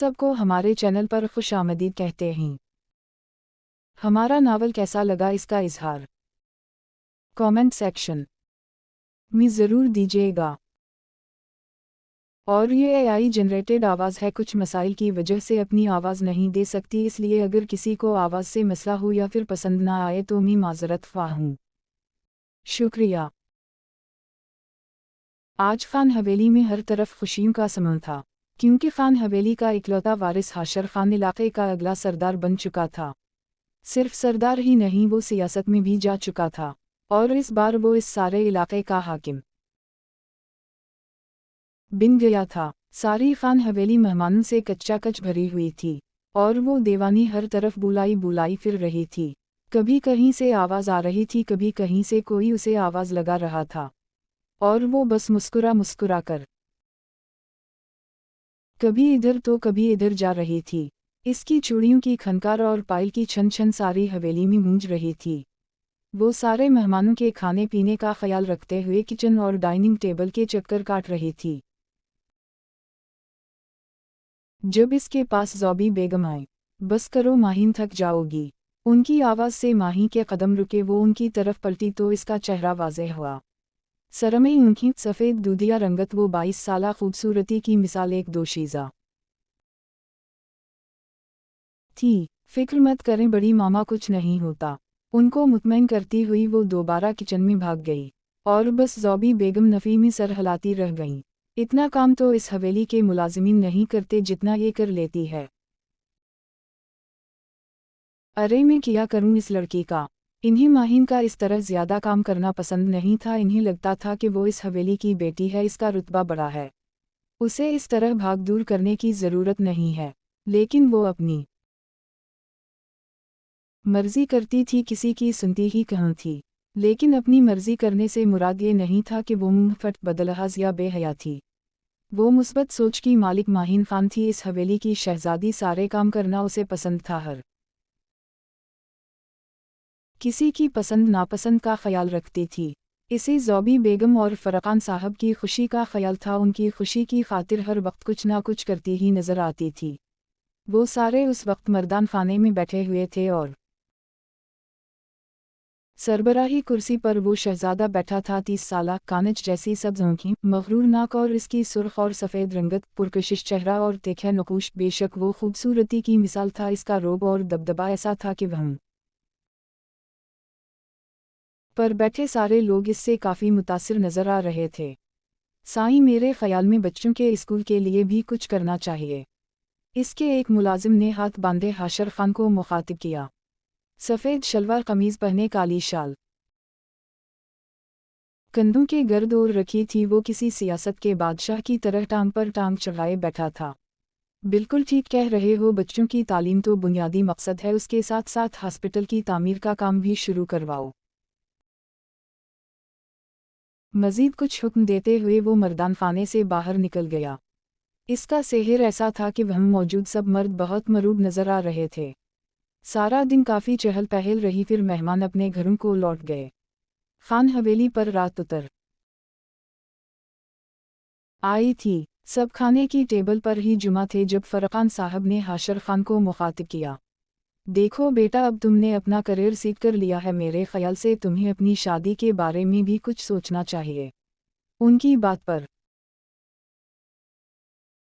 सबको हमारे चैनल पर खुशामदीद कहते हैं। हमारा नावल कैसा लगा इसका इजहार कमेंट सेक्शन में ज़रूर दीजिएगा। और ये एआई जनरेटेड आवाज़ है, कुछ मसाइल की वजह से अपनी आवाज़ नहीं दे सकती, इसलिए अगर किसी को आवाज़ से मसला हो या फिर पसंद ना आए तो मैं माज़रत ख्वाह हूँ। शुक्रिया। आज खान हवेली में हर तरफ खुशियों का समा था, क्योंकि खान हवेली का इकलौता वारिस हाशर खान इलाके का अगला सरदार बन चुका था। सिर्फ सरदार ही नहीं, वो सियासत में भी जा चुका था, और इस बार वो इस सारे इलाके का हाकिम बन गया था। सारी खान हवेली मेहमानों से कच्चा कच भरी हुई थी, और वो दीवानी हर तरफ बुलाई बुलाई फिर रही थी। कभी कहीं से आवाज़ आ रही थी, कभी कहीं से कोई उसे आवाज़ लगा रहा था, और वो बस मुस्कुरा मुस्कुरा कर कभी इधर तो कभी इधर जा रही थी। इसकी चूड़ियों की खनकार और पायल की छन छन सारी हवेली में गूंज रही थी। वो सारे मेहमानों के खाने पीने का ख्याल रखते हुए किचन और डाइनिंग टेबल के चक्कर काट रही थी। जब इसके पास ज़ौबी बेगम आए, बस करो माहीन, थक जाओगी। उनकी आवाज़ से माही के कदम रुके, वो उनकी तरफ पलटी तो इसका चेहरा वाज़ेह हुआ। सरमे उनकी सफ़ेद दूधिया रंगत, वो 22 साला खूबसूरती की मिसाल एक दोशीज़ा थी। फिक्र मत करें बड़ी मामा, कुछ नहीं होता। उनको मुतमईन करती हुई वो दोबारा किचन में भाग गई, और बस ज़ौबी बेगम नफ़ी में सर हिलाती रह गईं। इतना काम तो इस हवेली के मुलाजिमीन नहीं करते जितना ये कर लेती है। अरे मैं क्या करूं इस लड़की का। इन्हीं माहीन का इस तरह ज़्यादा काम करना पसंद नहीं था। इन्हें लगता था कि वो इस हवेली की बेटी है, इसका रुतबा बड़ा है, उसे इस तरह भाग दूर करने की ज़रूरत नहीं है। लेकिन वो अपनी मर्जी करती थी, किसी की सुनती ही कहाँ थी। लेकिन अपनी मर्जी करने से मुराद ये नहीं था कि वो मुंहफट बदलहज या बेहया थी। वो मुस्बत सोच की मालिक माहीन खान थी, इस हवेली की शहजादी, सारे काम करना उसे पसंद था, हर किसी की पसंद नापसंद का ख्याल रखती थी। इसे ज़ौबी बेगम और फ़रक़ान साहब की खुशी का ख्याल था, उनकी खुशी की खातिर हर वक्त कुछ ना कुछ करती ही नज़र आती थी। वो सारे उस वक्त मर्दान खाने में बैठे हुए थे, और सरबराही कुर्सी पर वो शहजादा बैठा था, 30 साला, कानच जैसी सब्ज़ आँखें, मग़रूर नाक और इसकी सुर्ख और सफ़ेद रंगत, पुरकशिश चेहरा और तीखा नकूश। बेशक वो खूबसूरती की मिसाल था, इसका रोब और दबदबा ऐसा था कि वहाँ पर बैठे सारे लोग इससे काफ़ी मुतासिर नज़र आ रहे थे। साईं, मेरे ख़याल में बच्चों के स्कूल के लिए भी कुछ करना चाहिए। इसके एक मुलाजिम ने हाथ बांधे हाशर खान को मुखातिब किया। सफ़ेद शलवार कमीज़ पहने, काली शाल कंधों के गर्द ओर रखी थी, वो किसी सियासत के बादशाह की तरह टांग पर टांग चढ़ाए बैठा था। बिल्कुल ठीक कह रहे हो, बच्चों की तालीम तो बुनियादी मकसद है, उसके साथ साथ हॉस्पिटल की तामीर का काम भी शुरू करवाओ। मज़ीद कुछ हुक्म देते हुए वो मर्दान खाने से बाहर निकल गया। इसका सेहर ऐसा था कि वहाँ मौजूद सब मर्द बहुत मरूब नज़र आ रहे थे। सारा दिन काफ़ी चहल पहल रही, फिर मेहमान अपने घरों को लौट गए। खान हवेली पर रात उतर आई थी। सब खाने की टेबल पर ही जुमा थे जब फ़रक़ान साहब ने हाशर खान को मुखातिब किया। देखो बेटा, अब तुमने अपना करियर सीख कर लिया है, मेरे ख्याल से तुम्हें अपनी शादी के बारे में भी कुछ सोचना चाहिए। उनकी बात पर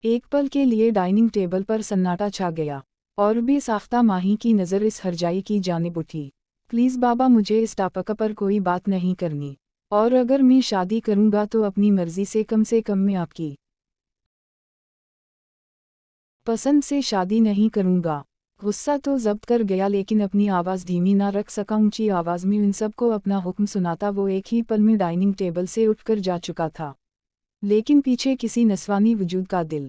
एक पल के लिए डाइनिंग टेबल पर सन्नाटा छा गया, और बेसाख्ता माही की नज़र इस हरजाई की जानिब उठी। प्लीज़ बाबा, मुझे इस टॉपिक पर कोई बात नहीं करनी, और अगर मैं शादी करूँगा तो अपनी मर्ज़ी से कम मैं आपकी पसंद से शादी नहीं करूँगा। गुस्सा तो जब्त कर गया, लेकिन अपनी आवाज़ धीमी ना रख सका। ऊंची आवाज़ में उन सबको अपना हुक्म सुनाता वो एक ही पल में डाइनिंग टेबल से उठकर जा चुका था। लेकिन पीछे किसी नस्वानी वजूद का दिल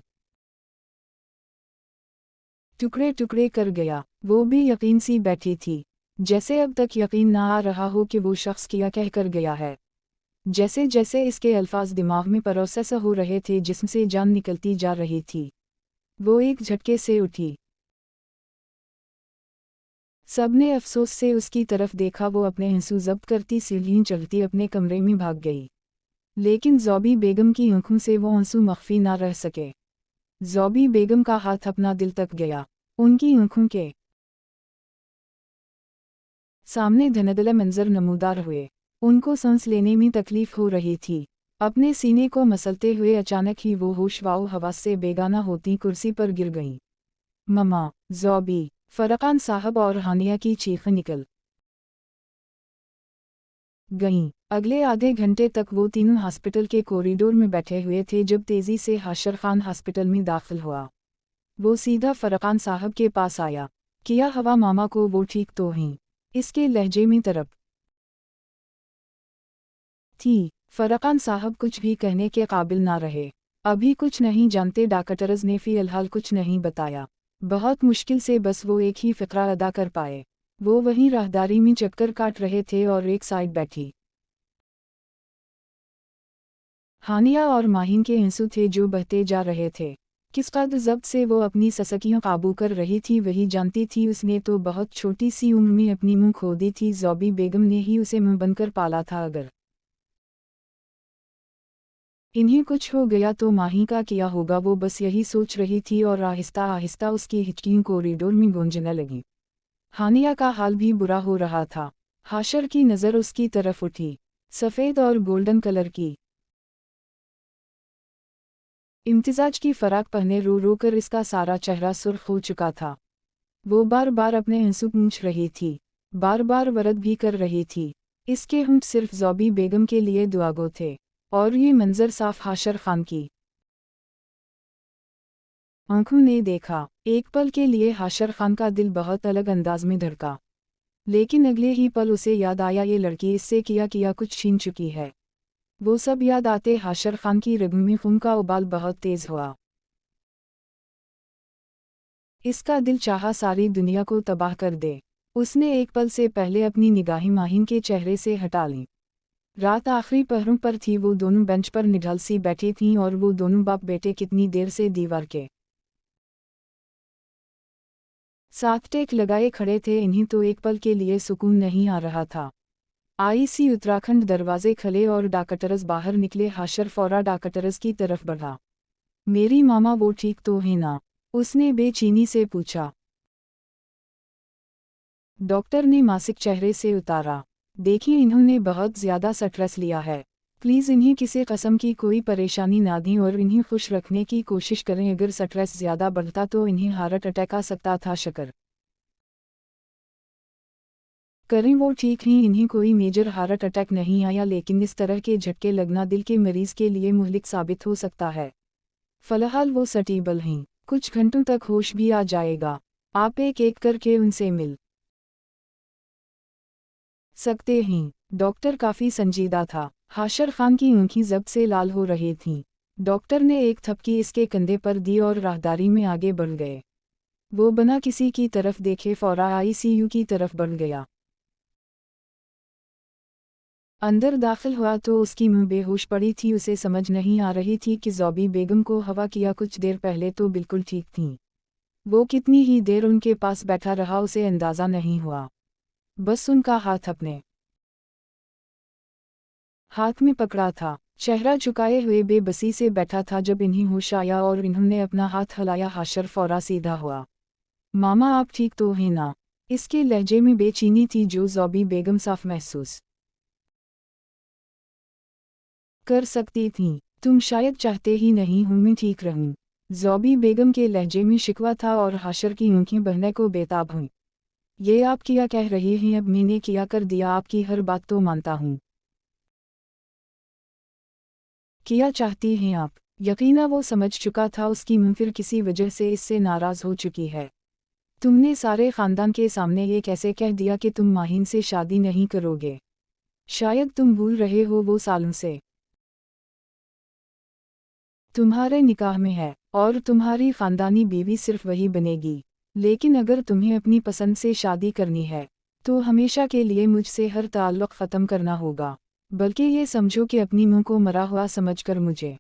टुकड़े टुकड़े कर गया। वो भी यकीन सी बैठी थी, जैसे अब तक यकीन ना आ रहा हो कि वो शख्स क्या कह कर गया है। जैसे जैसे इसके अल्फाज दिमाग में प्रोसेस हो रहे थे, जिस्म से जान निकलती जा रही थी। वो एक झटके से उठी। सबने अफसोस से उसकी तरफ देखा। वो अपने आंसू जब्त करती सीढ़ियाँ चढ़ती अपने कमरे में भाग गई, लेकिन ज़ौबी बेगम की आंखों से वो आंसू मख्फी ना रह सके। ज़ौबी बेगम का हाथ अपना दिल तक गया। उनकी आंखों के सामने धुंधले मंजर नमूदार हुए। उनको सांस लेने में तकलीफ हो रही थी। अपने सीने को मसलते हुए अचानक ही वो होश व हवास से बेगाना होती कुर्सी पर गिर गईं। ममा, ज़ौबी, फरकान साहब और हानिया की चीखें निकल गईं। अगले आधे घंटे तक वो तीनों हॉस्पिटल के कॉरिडोर में बैठे हुए थे जब तेज़ी से हाशर खान हॉस्पिटल में दाखिल हुआ। वो सीधा फरकान साहब के पास आया। किया हवा मामा को, वो ठीक तो हैं? इसके लहजे में तरफ थी। फरकान साहब कुछ भी कहने के काबिल ना रहे। अभी कुछ नहीं जानते डॉक्टर्स ने फ़िलहाल कुछ नहीं बताया। बहुत मुश्किल से बस वो एक ही फ़िक्रा अदा कर पाए। वो वहीं राहदारी में चक्कर काट रहे थे और एक साइड बैठी हानिया और माहिन के आंसू थे जो बहते जा रहे थे। किस कदर ज़ब्त से वो अपनी ससकियाँ काबू कर रही थी वही जानती थी। उसने तो बहुत छोटी सी उम्र में अपनी मुँह खो दी थी। ज़ौबी बेगम ने ही उसे मुँह बनकर पाला था। अगर इन्हें कुछ हो गया तो माही का क्या होगा, वो बस यही सोच रही थी और आहिस्ता आहिस्ता उसकी हिचकियाँ कॉरिडोर में गूंजने लगी। हानिया का हाल भी बुरा हो रहा था। हाशर की नज़र उसकी तरफ उठी। सफ़ेद और गोल्डन कलर की इम्तिजाज की फ़राक पहने रो रो कर इसका सारा चेहरा सुर्ख हो चुका था। वो बार बार अपने आंसू पूंछ रही थी, बार बार वरद भी कर रही थी। इसके होंठ सिर्फ ज़ौबी बेगम के लिए दुआगो थे। और ये मंजर साफ हाशर खान की आंखों ने देखा। एक पल के लिए हाशर खान का दिल बहुत अलग अंदाज में धड़का। लेकिन अगले ही पल उसे याद आया ये लड़की इससे किया कुछ छीन चुकी है। वो सब याद आते हाशर खान की रग में खून का उबाल बहुत तेज हुआ। इसका दिल चाहा सारी दुनिया को तबाह कर दे। उसने एक पल से पहले अपनी निगाहें माहिन के चेहरे से हटा लीं। रात आखिरी पहरों पर थी। वो दोनों बेंच पर निढल सी बैठी थीं और वो दोनों बाप बेटे कितनी देर से दीवार के साथ टेक लगाए खड़े थे। इन्हें तो एक पल के लिए सुकून नहीं आ रहा था। आईसी उत्तराखंड दरवाजे खुले और डॉक्टर्स बाहर निकले। हाशर फौरा डॉक्टर्स की तरफ बढ़ा। मेरी मामा, वो ठीक तो है ना? उसने बेचैनी से पूछा। डॉक्टर ने मासिक चेहरे से उतारा। देखिए, इन्होंने बहुत ज़्यादा स्ट्रेस लिया है। प्लीज़ इन्हें किसी किस्म की कोई परेशानी ना दें और इन्हें खुश रखने की कोशिश करें। अगर स्ट्रेस ज़्यादा बढ़ता तो इन्हें हार्ट अटैक आ सकता था। शक्र करें वो ठीक हैं, इन्हें कोई मेजर हार्ट अटैक नहीं आया, लेकिन इस तरह के झटके लगना दिल के मरीज़ के लिए मुहलिक साबित हो सकता है। फ़िलहाल वो स्टेबल हैं। कुछ घंटों तक होश भी आ जाएगा। आप एक एक करके उनसे मिल सकते हैं। डॉक्टर काफ़ी संजीदा था। हाशर खान की आंखें ज़ब्त से लाल हो रही थीं। डॉक्टर ने एक थपकी इसके कंधे पर दी और राहदारी में आगे बढ़ गए। वो बिना किसी की तरफ देखे फौरा आईसीयू की तरफ बढ़ गया। अंदर दाखिल हुआ तो उसकी मुँह बेहोश पड़ी थी। उसे समझ नहीं आ रही थी कि ज़ौबी बेगम को हवा किया कुछ देर पहले तो बिल्कुल ठीक थीं। वो कितनी ही देर उनके पास बैठा रहा उसे अंदाज़ा नहीं हुआ। बस उनका हाथ अपने हाथ में पकड़ा था। चेहरा झुकाए हुए बेबसी से बैठा था। जब इन्हें होश आया और इन्होंने अपना हाथ हिलाया, हाशर फौरा सीधा हुआ। मामा, आप ठीक तो हैं ना? इसके लहजे में बेचैनी थी जो ज़ौबी बेगम साफ महसूस कर सकती थीं। तुम शायद चाहते ही नहीं हूँ मैं ठीक रहूँ। ज़ौबी बेगम के लहजे में शिकवा था और हाशर की आंखें बहने को बेताब हुईं। ये आप क्या कह रही हैं? अब मैंने क्या कर दिया? आपकी हर बात तो मानता हूँ। क्या चाहती हैं आप? यकीना वो समझ चुका था उसकी मुँह फिर किसी वजह से इससे नाराज़ हो चुकी है। तुमने सारे ख़ानदान के सामने ये कैसे कह दिया कि तुम माहिन से शादी नहीं करोगे? शायद तुम भूल रहे हो वो सालों से तुम्हारे निकाह में है और तुम्हारी ख़ानदानी बीवी सिर्फ वही बनेगी। लेकिन अगर तुम्हें अपनी पसंद से शादी करनी है तो हमेशा के लिए मुझसे हर ताल्लुक़ ख़त्म करना होगा। बल्कि ये समझो कि अपनी मुँह को मरा हुआ समझकर मुझे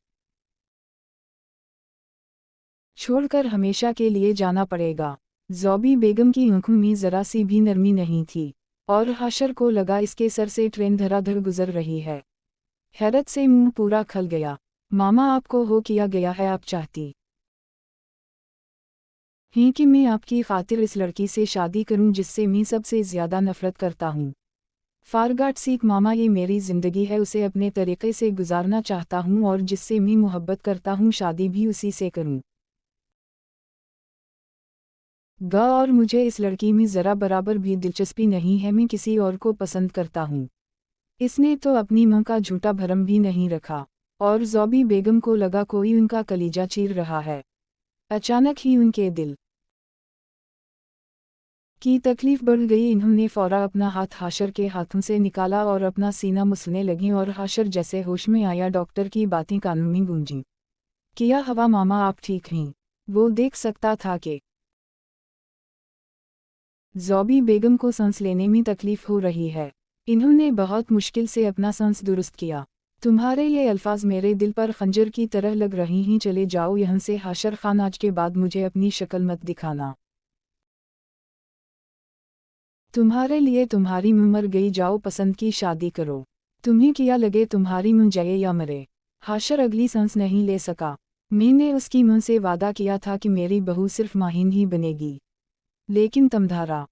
छोड़कर हमेशा के लिए जाना पड़ेगा। ज़ौबी बेगम की आंखों में ज़रा सी भी नरमी नहीं थी और हाशर को लगा इसके सर से ट्रेन धड़ाधड़ गुजर रही है। हैरत से मुंह पूरा खल गया। मामा, आपको हो किया गया है? आप चाहती हैं कि मैं आपकी खातिर इस लड़की से शादी करूं जिससे मैं सबसे ज़्यादा नफरत करता हूं। फारगाट सीख मामा, ये मेरी ज़िंदगी है, उसे अपने तरीक़े से गुजारना चाहता हूं और जिससे मैं मोहब्बत करता हूं शादी भी उसी से करूं। और मुझे इस लड़की में ज़रा बराबर भी दिलचस्पी नहीं है, मैं किसी और को पसंद करता हूं। इसने तो अपनी मां का झूठा भरम भी नहीं रखा। और ज़ौबी बेगम को लगा कोई उनका कलीजा चीर रहा है। अचानक ही उनके दिल की तकलीफ बढ़ गई। इन्होंने फ़ौरा अपना हाथ हाशर के हाथों से निकाला और अपना सीना मुसलने लगी और हाशर जैसे होश में आया। डॉक्टर की बातें कानों में गूंजी। किया हवा मामा, आप ठीक हैं? वो देख सकता था कि ज़ौबी बेगम को सांस लेने में तकलीफ हो रही है। इन्होंने बहुत मुश्किल से अपना सांस दुरुस्त किया। तुम्हारे ये अल्फाज मेरे दिल पर खंजर की तरह लग रही हैं। चले जाओ यहाँ से हाशर खान, आज के बाद मुझे अपनी शक्ल मत दिखाना। तुम्हारे लिए तुम्हारी मुँह मर गई, जाओ पसंद की शादी करो। तुम्हें क्या लगे तुम्हारी मुँह जाए या मरे। हाशर अगली सांस नहीं ले सका। मैंने उसकी मुँह से वादा किया था कि मेरी बहू सिर्फ माहिन ही बनेगी, लेकिन तमधारा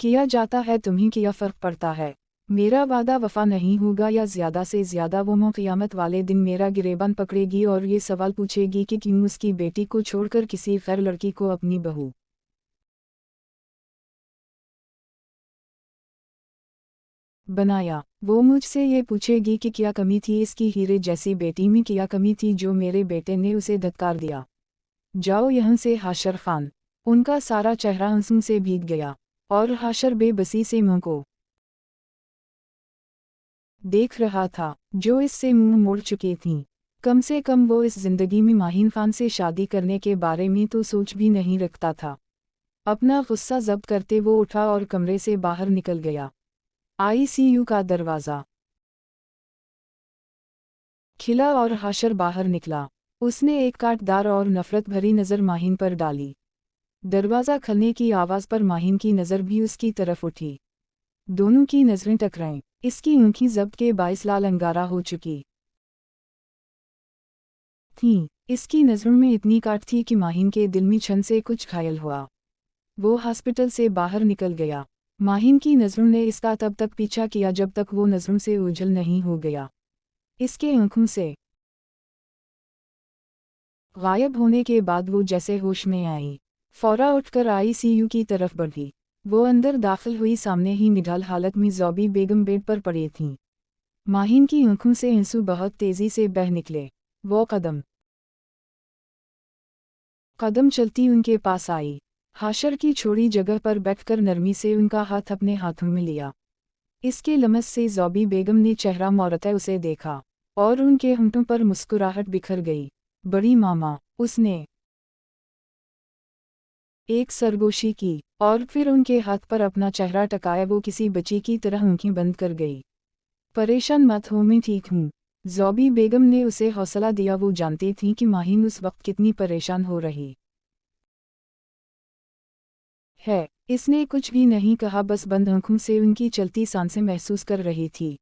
किया जाता है, तुम्हें क्या फ़र्क पड़ता है। मेरा वादा वफा नहीं होगा या ज़्यादा से ज़्यादा वो माँ क़यामत वाले दिन मेरा गिरेबान पकड़ेगी और ये सवाल पूछेगी कि क्यों उसकी बेटी को छोड़कर किसी गैर लड़की को अपनी बहू बनाया। वो मुझसे ये पूछेगी कि क्या कमी थी इसकी हीरे जैसी बेटी में, क्या कमी थी जो मेरे बेटे ने उसे धत्कार दिया। जाओ यहाँ से हाशर खान। उनका सारा चेहरा आंसू से भीग गया और हाशर बेबसी से मुँह को देख रहा था, जो इससे मुंह मोड़ चुकी थीं। कम से कम वो इस जिंदगी में माहिन खान से शादी करने के बारे में तो सोच भी नहीं रखता था। अपना गुस्सा जब्त करते वो उठा और कमरे से बाहर निकल गया। आईसीयू का दरवाज़ा खिला और हाशर बाहर निकला। उसने एक काटदार और नफरत भरी नज़र माहिन पर डाली। दरवाज़ा खुलने की आवाज़ पर माहिन की नज़र भी उसकी तरफ उठी। दोनों की नज़रें टकराईं। इसकी आँखें जब्त के बाइस लाल अंगारा हो चुकी थीं। इसकी नज़रों में इतनी काट थी कि माहिन के दिल में क्षण से कुछ घायल हुआ। वो हॉस्पिटल से बाहर निकल गया। माहिन की नज़रों ने इसका तब तक पीछा किया जब तक वो नज़रों से ओझल नहीं हो गया। इसके आँखों से गायब होने के बाद वो जैसे होश में आई। फ़ौरा उठकर आईसीयू की तरफ बढ़ी। वो अंदर दाखिल हुई। सामने ही निढाल हालत में ज़ौबी बेगम बेड पर पड़ी थीं। माहिन की आँखों से आंसू बहुत तेज़ी से बह निकले। वो कदम कदम चलती उनके पास आई। हाशर की छोड़ी जगह पर बैठकर नरमी से उनका हाथ अपने हाथों में लिया। इसके लमस से ज़ौबी बेगम ने चेहरा मोड़ते उसे देखा और उनके होंठों पर मुस्कुराहट बिखर गई। बड़ी मामा, उसने एक सरगोशी की और फिर उनके हाथ पर अपना चेहरा टकाया। वो किसी बच्ची की तरह आंखें बंद कर गई। परेशान मत हो, मैं ठीक हूँ। ज़ौबी बेगम ने उसे हौसला दिया। वो जानती थी कि माहिन उस वक्त कितनी परेशान हो रही है। इसने कुछ भी नहीं कहा, बस बंद आंखों से उनकी चलती सांसें महसूस कर रही थी।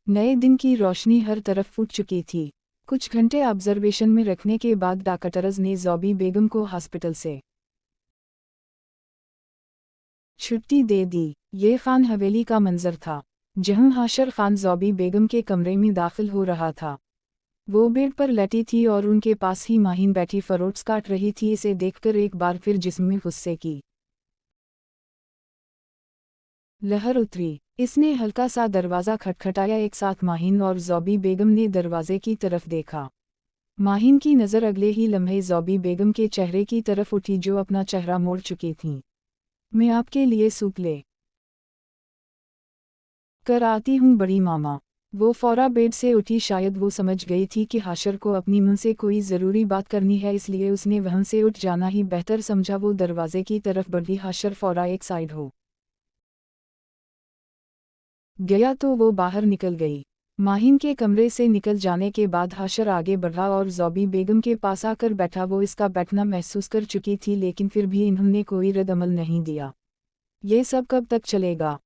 नए दिन की रोशनी हर तरफ फूट चुकी थी। कुछ घंटे ऑब्जर्वेशन में रखने के बाद डॉक्टर्स ने ज़ौबी बेगम को हॉस्पिटल से छुट्टी दे दी। ये खान हवेली का मंजर था, जहां हाशर खान ज़ौबी बेगम के कमरे में दाखिल हो रहा था। वो बेड पर लेटी थी और उनके पास ही माहिन बैठी फरोट्स काट रही थी। इसे देखकर एक बार फिर जिस्म में गुस्से की लहर उतरी। इसने हल्का सा दरवाज़ा खटखटाया। एक साथ माहिन और ज़ौबी बेगम ने दरवाजे की तरफ देखा। माहिन की नज़र अगले ही लम्हे ज़ौबी बेगम के चेहरे की तरफ उठी, जो अपना चेहरा मोड़ चुकी थीं। मैं आपके लिए सूप ले कर आती हूँ बड़ी मामा। वो फ़ौरा बेड से उठी। शायद वो समझ गई थी कि हाशर को अपनी मुँह से कोई ज़रूरी बात करनी है, इसलिए उसने वहाँ से उठ जाना ही बेहतर समझा। वो दरवाजे की तरफ बढ़ी। हाशर फ़ौरा एक साइड हो गया तो वो बाहर निकल गई। माहिन के कमरे से निकल जाने के बाद हाशर आगे बढ़ा और ज़ौबी बेगम के पास आकर बैठा। वो इसका बैठना महसूस कर चुकी थी, लेकिन फिर भी इन्होंने कोई रद्द-अमल नहीं दिया। ये सब कब तक चलेगा?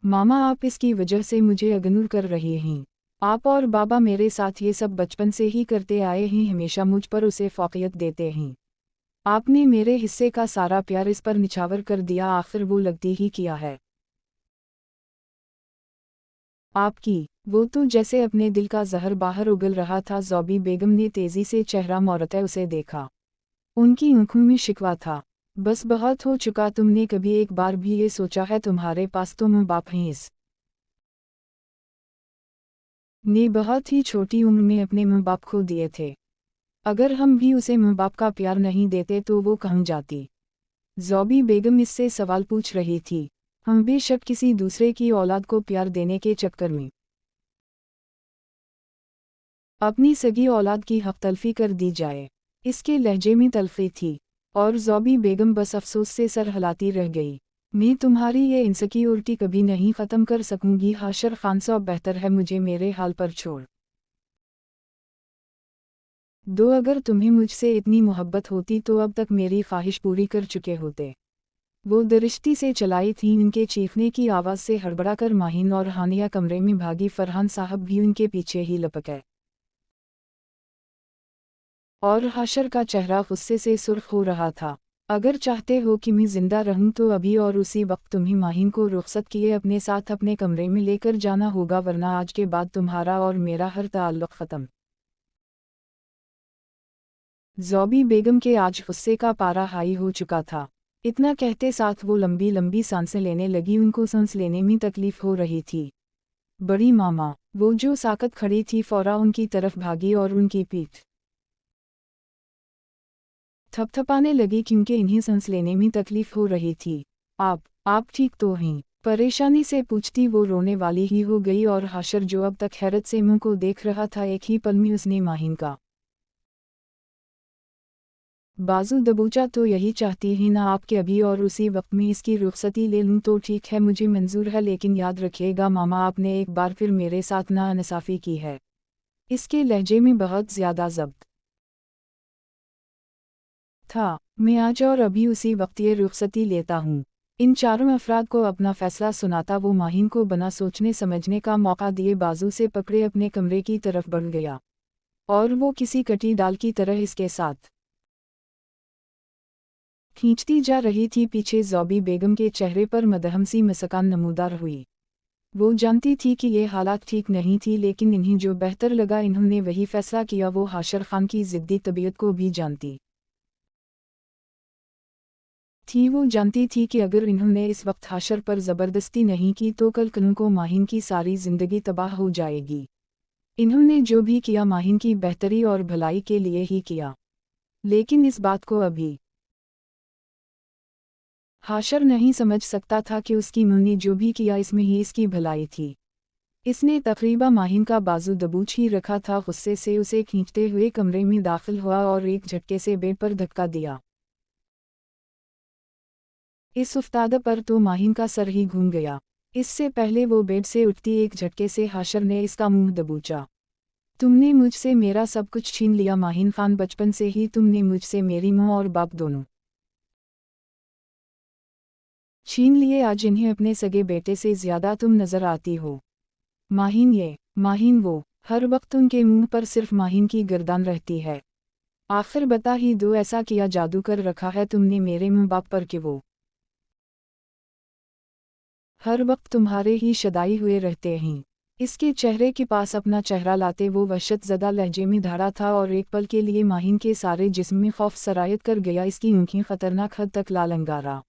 मामा, आप इसकी वजह से मुझे इग्नोर कर रहे हैं। आप और बाबा मेरे साथ ये सब बचपन से ही करते आए हैं, हमेशा मुझ पर उसे फौकियत देते हैं। आपने मेरे हिस्से का सारा प्यार इस पर निछावर कर दिया, आखिर वो लगती ही किया है आपकी। वो तो जैसे अपने दिल का जहर बाहर उगल रहा था। ज़ौबी बेगम ने तेजी से चेहरा मोड़ते उसे देखा। उनकी आंखों में शिकवा था। बस बहुत हो चुका, तुमने कभी एक बार भी ये सोचा है तुम्हारे पास तो माँ बाप हैं? इस ने बहुत ही छोटी उम्र में अपने माँ बाप खो दिए थे। अगर हम भी उसे माँ बाप का प्यार नहीं देते तो वो कहाँ जाती? ज़ौबी बेगम इससे सवाल पूछ रही थी। हम बेशक किसी दूसरे की औलाद को प्यार देने के चक्कर में अपनी सगी औलाद की हक तलफी कर दी जाए। इसके लहजे में तलखी थी और ज़ौबी बेगम बस अफसोस से सर हिलाती रह गई। मैं तुम्हारी ये इनसिक्योरिटी कभी नहीं ख़त्म कर सकूंगी। हाशर खान साहब, बेहतर है मुझे मेरे हाल पर छोड़ दो। अगर तुम्हें मुझसे इतनी मोहब्बत होती तो अब तक मेरी ख्वाहिश पूरी कर चुके होते। वो दरिश्ती से चलाई थी। उनके चीखने की आवाज़ से हड़बड़ा कर माहिन और हानिया कमरे में भागी। फरहान साहब भी उनके पीछे ही लपक गए और हाशर का चेहरा गुस्से से सुर्ख हो रहा था। अगर चाहते हो कि मैं जिंदा रहूं तो अभी और उसी वक्त तुम्हें माहिन को रुखसत किए अपने साथ अपने कमरे में लेकर जाना होगा, वरना आज के बाद तुम्हारा और मेरा हर ताल्लुक ख़त्म। ज़ौबी बेगम के आज गुस्से का पारा हाई हो चुका था। इतना कहते साथ वो लंबी लंबी सांसें लेने लगी। उनको सांस लेने में तकलीफ हो रही थी। बड़ी मामा, वो जो साकत खड़ी थी फौरा उनकी तरफ भागी और उनकी पीठ थपथपाने लगी क्योंकि इन्हें सांस लेने में तकलीफ हो रही थी। आप ठीक तो हैं? परेशानी से पूछती वो रोने वाली ही हो गई और हाशर जो अब तक हैरत से मुंह को देख रहा था, एक ही पल में उसने माहिन का बाजू दबोचा। तो यही चाहती ही ना आपके अभी और उसी वक्त में इसकी रुखसती ले लूँ तो ठीक है, मुझे मंजूर है, लेकिन याद रखिएगा मामा, आपने एक बार फिर मेरे साथ नाइंसाफ़ी की है। इसके लहजे में बहुत ज़्यादा ज़ब्त था। मैं आज और अभी उसी वक्त ये रुखसती लेता हूँ। इन चारों अफराद को अपना फैसला सुनाता वो माहिन को बना सोचने समझने का मौका दिए बाजू से पकड़े अपने कमरे की तरफ बढ़ गया और वो किसी कटी डाल की तरह इसके साथ खींचती जा रही थी। पीछे ज़ौबी बेगम के चेहरे पर मदहम सी मुस्कान नमूदार हुई। वो जानती थी कि ये हालात ठीक नहीं थी, लेकिन इन्हें जो बेहतर लगा इन्होंने वही फैसला किया। वो हाशर खान की ज़िद्दी तबीयत को भी जानती थी। वो जानती थी कि अगर इन्होंने इस वक्त हाशर पर ज़बरदस्ती नहीं की तो कल कल को माहिन की सारी ज़िंदगी तबाह हो जाएगी। इन्होंने जो भी किया माहिन की बेहतरी और भलाई के लिए ही किया, लेकिन इस बात को अभी हाशर नहीं समझ सकता था कि उसकी मां ने जो भी किया इसमें ही इसकी भलाई थी। इसने तकरीबा माहिन का बाजू दबोच ही रखा था। गुस्से से उसे खींचते हुए कमरे में दाखिल हुआ और एक झटके से बेड पर धक्का दिया। इस उफ्ताद पर तो माहिन का सर ही घूम गया। इससे पहले वो बेड से उठती एक झटके से हाशर ने इसका मुंह दबोचा। तुमने मुझसे मेरा सब कुछ छीन लिया माहिन खान, बचपन से ही तुमने मुझसे मेरी माँ और बाप दोनों छीन लिए। आज इन्हें अपने सगे बेटे से ज़्यादा तुम नज़र आती हो। माहिन वो, हर वक्त उनके मुंह पर सिर्फ माहिन की गर्दान रहती है। आखिर बता ही दो, ऐसा किया जादू कर रखा है तुमने मेरे माँ बाप पर कि वो हर वक्त तुम्हारे ही शदाई हुए रहते हैं। इसके चेहरे के पास अपना चेहरा लाते वो वहशत ज़दा लहजे में धारा था और एक पल के लिए माहिन के सारे जिस्म में खौफ सरायत कर गया। इसकी आँखें खतरनाक हद तक लालंगारा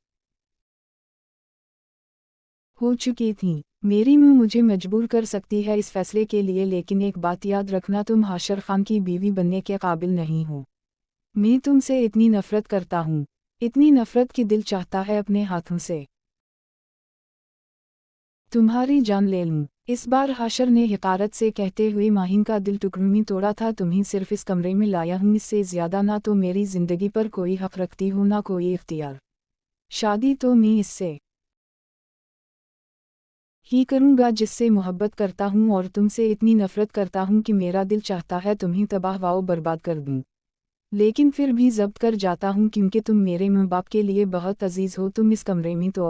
हो चुकी थीं। मेरी मां मुझे मजबूर कर सकती है इस फैसले के लिए, लेकिन एक बात याद रखना, तुम हाशर खान की बीवी बनने के काबिल नहीं हो। मैं तुमसे इतनी नफरत करता हूँ, इतनी नफरत कि दिल चाहता है अपने हाथों से तुम्हारी जान ले लूं। इस बार हाशर ने हिकारत से कहते हुए माहिन का दिल टुकड़ों में तोड़ा था। तुम्हें सिर्फ इस कमरे में लाया हूँ, इससे ज़्यादा ना तो मेरी ज़िंदगी पर कोई हक रखती हूँ ना कोई इख्तियार। शादी तो मैं इससे ही करूँगा जिससे मोहब्बत करता हूँ और तुमसे इतनी नफरत करता हूँ कि मेरा दिल चाहता है तुम्हें तबाह व बर्बाद कर दूँ, लेकिन फिर भी जब्त कर जाता हूँ क्योंकि तुम मेरे माँ बाप के लिए बहुत अजीज़ हो। तुम इस कमरे में तो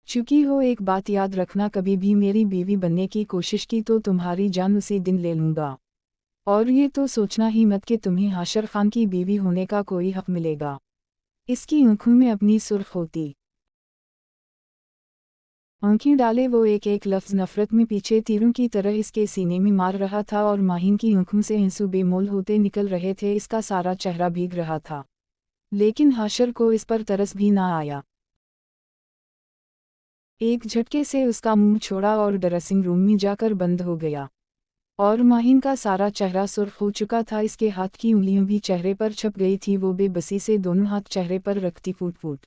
चुकी हो एक बात याद रखना, कभी भी मेरी बीवी बनने की कोशिश की तो तुम्हारी जान उसी दिन ले लूँगा। और ये तो सोचना ही मत कि तुम्हें हाशर खान की बीवी होने का कोई हक मिलेगा। इसकी आंखों में अपनी सुर्ख होती आंखें डाले वो एक एक लफ्ज़ नफ़रत में पीछे तीरों की तरह इसके सीने में मार रहा था और माहिन की आंखों से आंसू बेमोल होते निकल रहे थे। इसका सारा चेहरा भीग रहा था, लेकिन हाशर को इस पर तरस भी ना आया। एक झटके से उसका मुंह छोड़ा और ड्रेसिंग रूम में जाकर बंद हो गया। और माहिन का सारा चेहरा सुर्ख हो चुका था, इसके हाथ की उंगलियां भी चेहरे पर छप गई थी। वो बेबसी से दोनों हाथ चेहरे पर रखती फूट फूट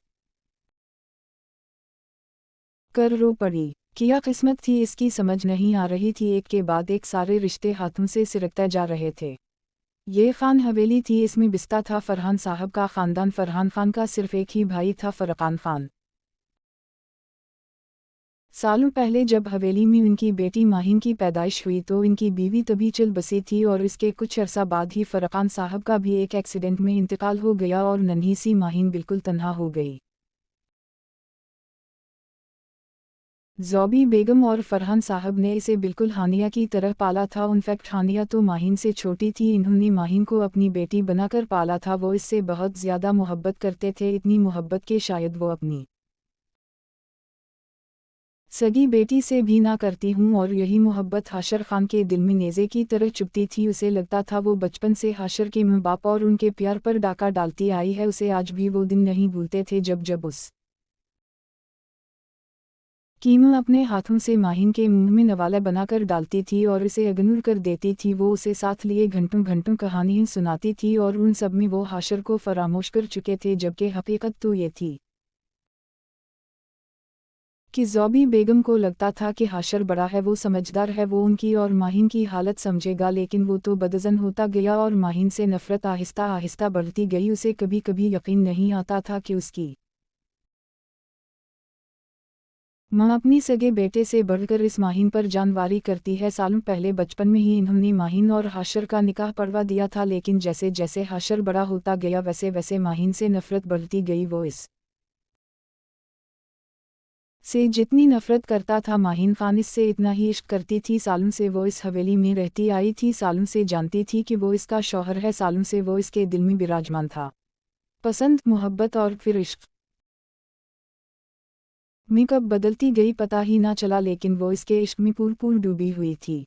कर रो पड़ी। क्या किस्मत थी इसकी, समझ नहीं आ रही थी। एक के बाद एक सारे रिश्ते हाथों से सिरकते जा रहे थे। ये खान हवेली थी, इसमें बिस्ता था फरहान साहब का ख़ानदान। फरहान खान का सिर्फ एक ही भाई था, फरकान खान। सालों पहले जब हवेली में उनकी बेटी माहिन की पैदाइश हुई तो इनकी बीवी तभी चल बसी थी और इसके कुछ अरसा बाद ही फरकान साहब का भी एक एक्सीडेंट में इंतकाल हो गया और नन्ही सी माहिन बिल्कुल तन्हा हो गई। ज़ौबी बेगम और फरहान साहब ने इसे बिल्कुल हानिया की तरह पाला था। इनफैक्ट हानिया तो माहिन से छोटी थी, इन्होंने माहिन को अपनी बेटी बनाकर पाला था। वो इससे बहुत ज़्यादा मोहब्बत करते थे, इतनी मोहब्बत के शायद वो अपनी सगी बेटी से भी ना करती हूँ। और यही मोहब्बत हाशर खान के दिल में नेज़े की तरह चुभती थी। उसे लगता था वो बचपन से हाशर के माँ बाप और उनके प्यार पर डाका डालती आई है। उसे आज भी वो दिन नहीं भूलते थे जब जब उस कीमा अपने हाथों से माहिन के मुंह में नवाला बनाकर डालती थी और इसे इग्नोर कर देती थी। वो उसे साथ लिए घंटों घंटों कहानियाँ सुनाती थी और उन सब में वो हाशर को फरामोश कर चुके थे, जबकि हकीकत तो ये थी कि ज़ौबी बेगम को लगता था कि हाशर बड़ा है, वो समझदार है, वो उनकी और माहिन की हालत समझेगा। लेकिन वो तो बदज़न होता गया और माहिन से नफ़रत आहिस्ता आहिस्ता बढ़ती गई। उसे कभी कभी यकीन नहीं आता था कि उसकी माँ अपनी सगे बेटे से बढ़कर इस माहिन पर जानवारी करती है। सालों पहले बचपन में ही इन्होंने माहिन और हाशर का निकाह पढ़वा दिया था, लेकिन जैसे जैसे हाशर बड़ा होता गया वैसे वैसे माहिन से नफ़रत बढ़ती गई। वो इस से जितनी नफ़रत करता था माहिन खान इससे इतना ही इश्क करती थी। सालों से वो इस हवेली में रहती आई थी, सालों से जानती थी कि वो इसका शौहर है, सालों से वो इसके दिल में विराजमान था। पसंद, मोहब्बत और फिर इश्क में कब बदलती गई पता ही ना चला, लेकिन वो इसके इश्क में पूर डूबी हुई थी।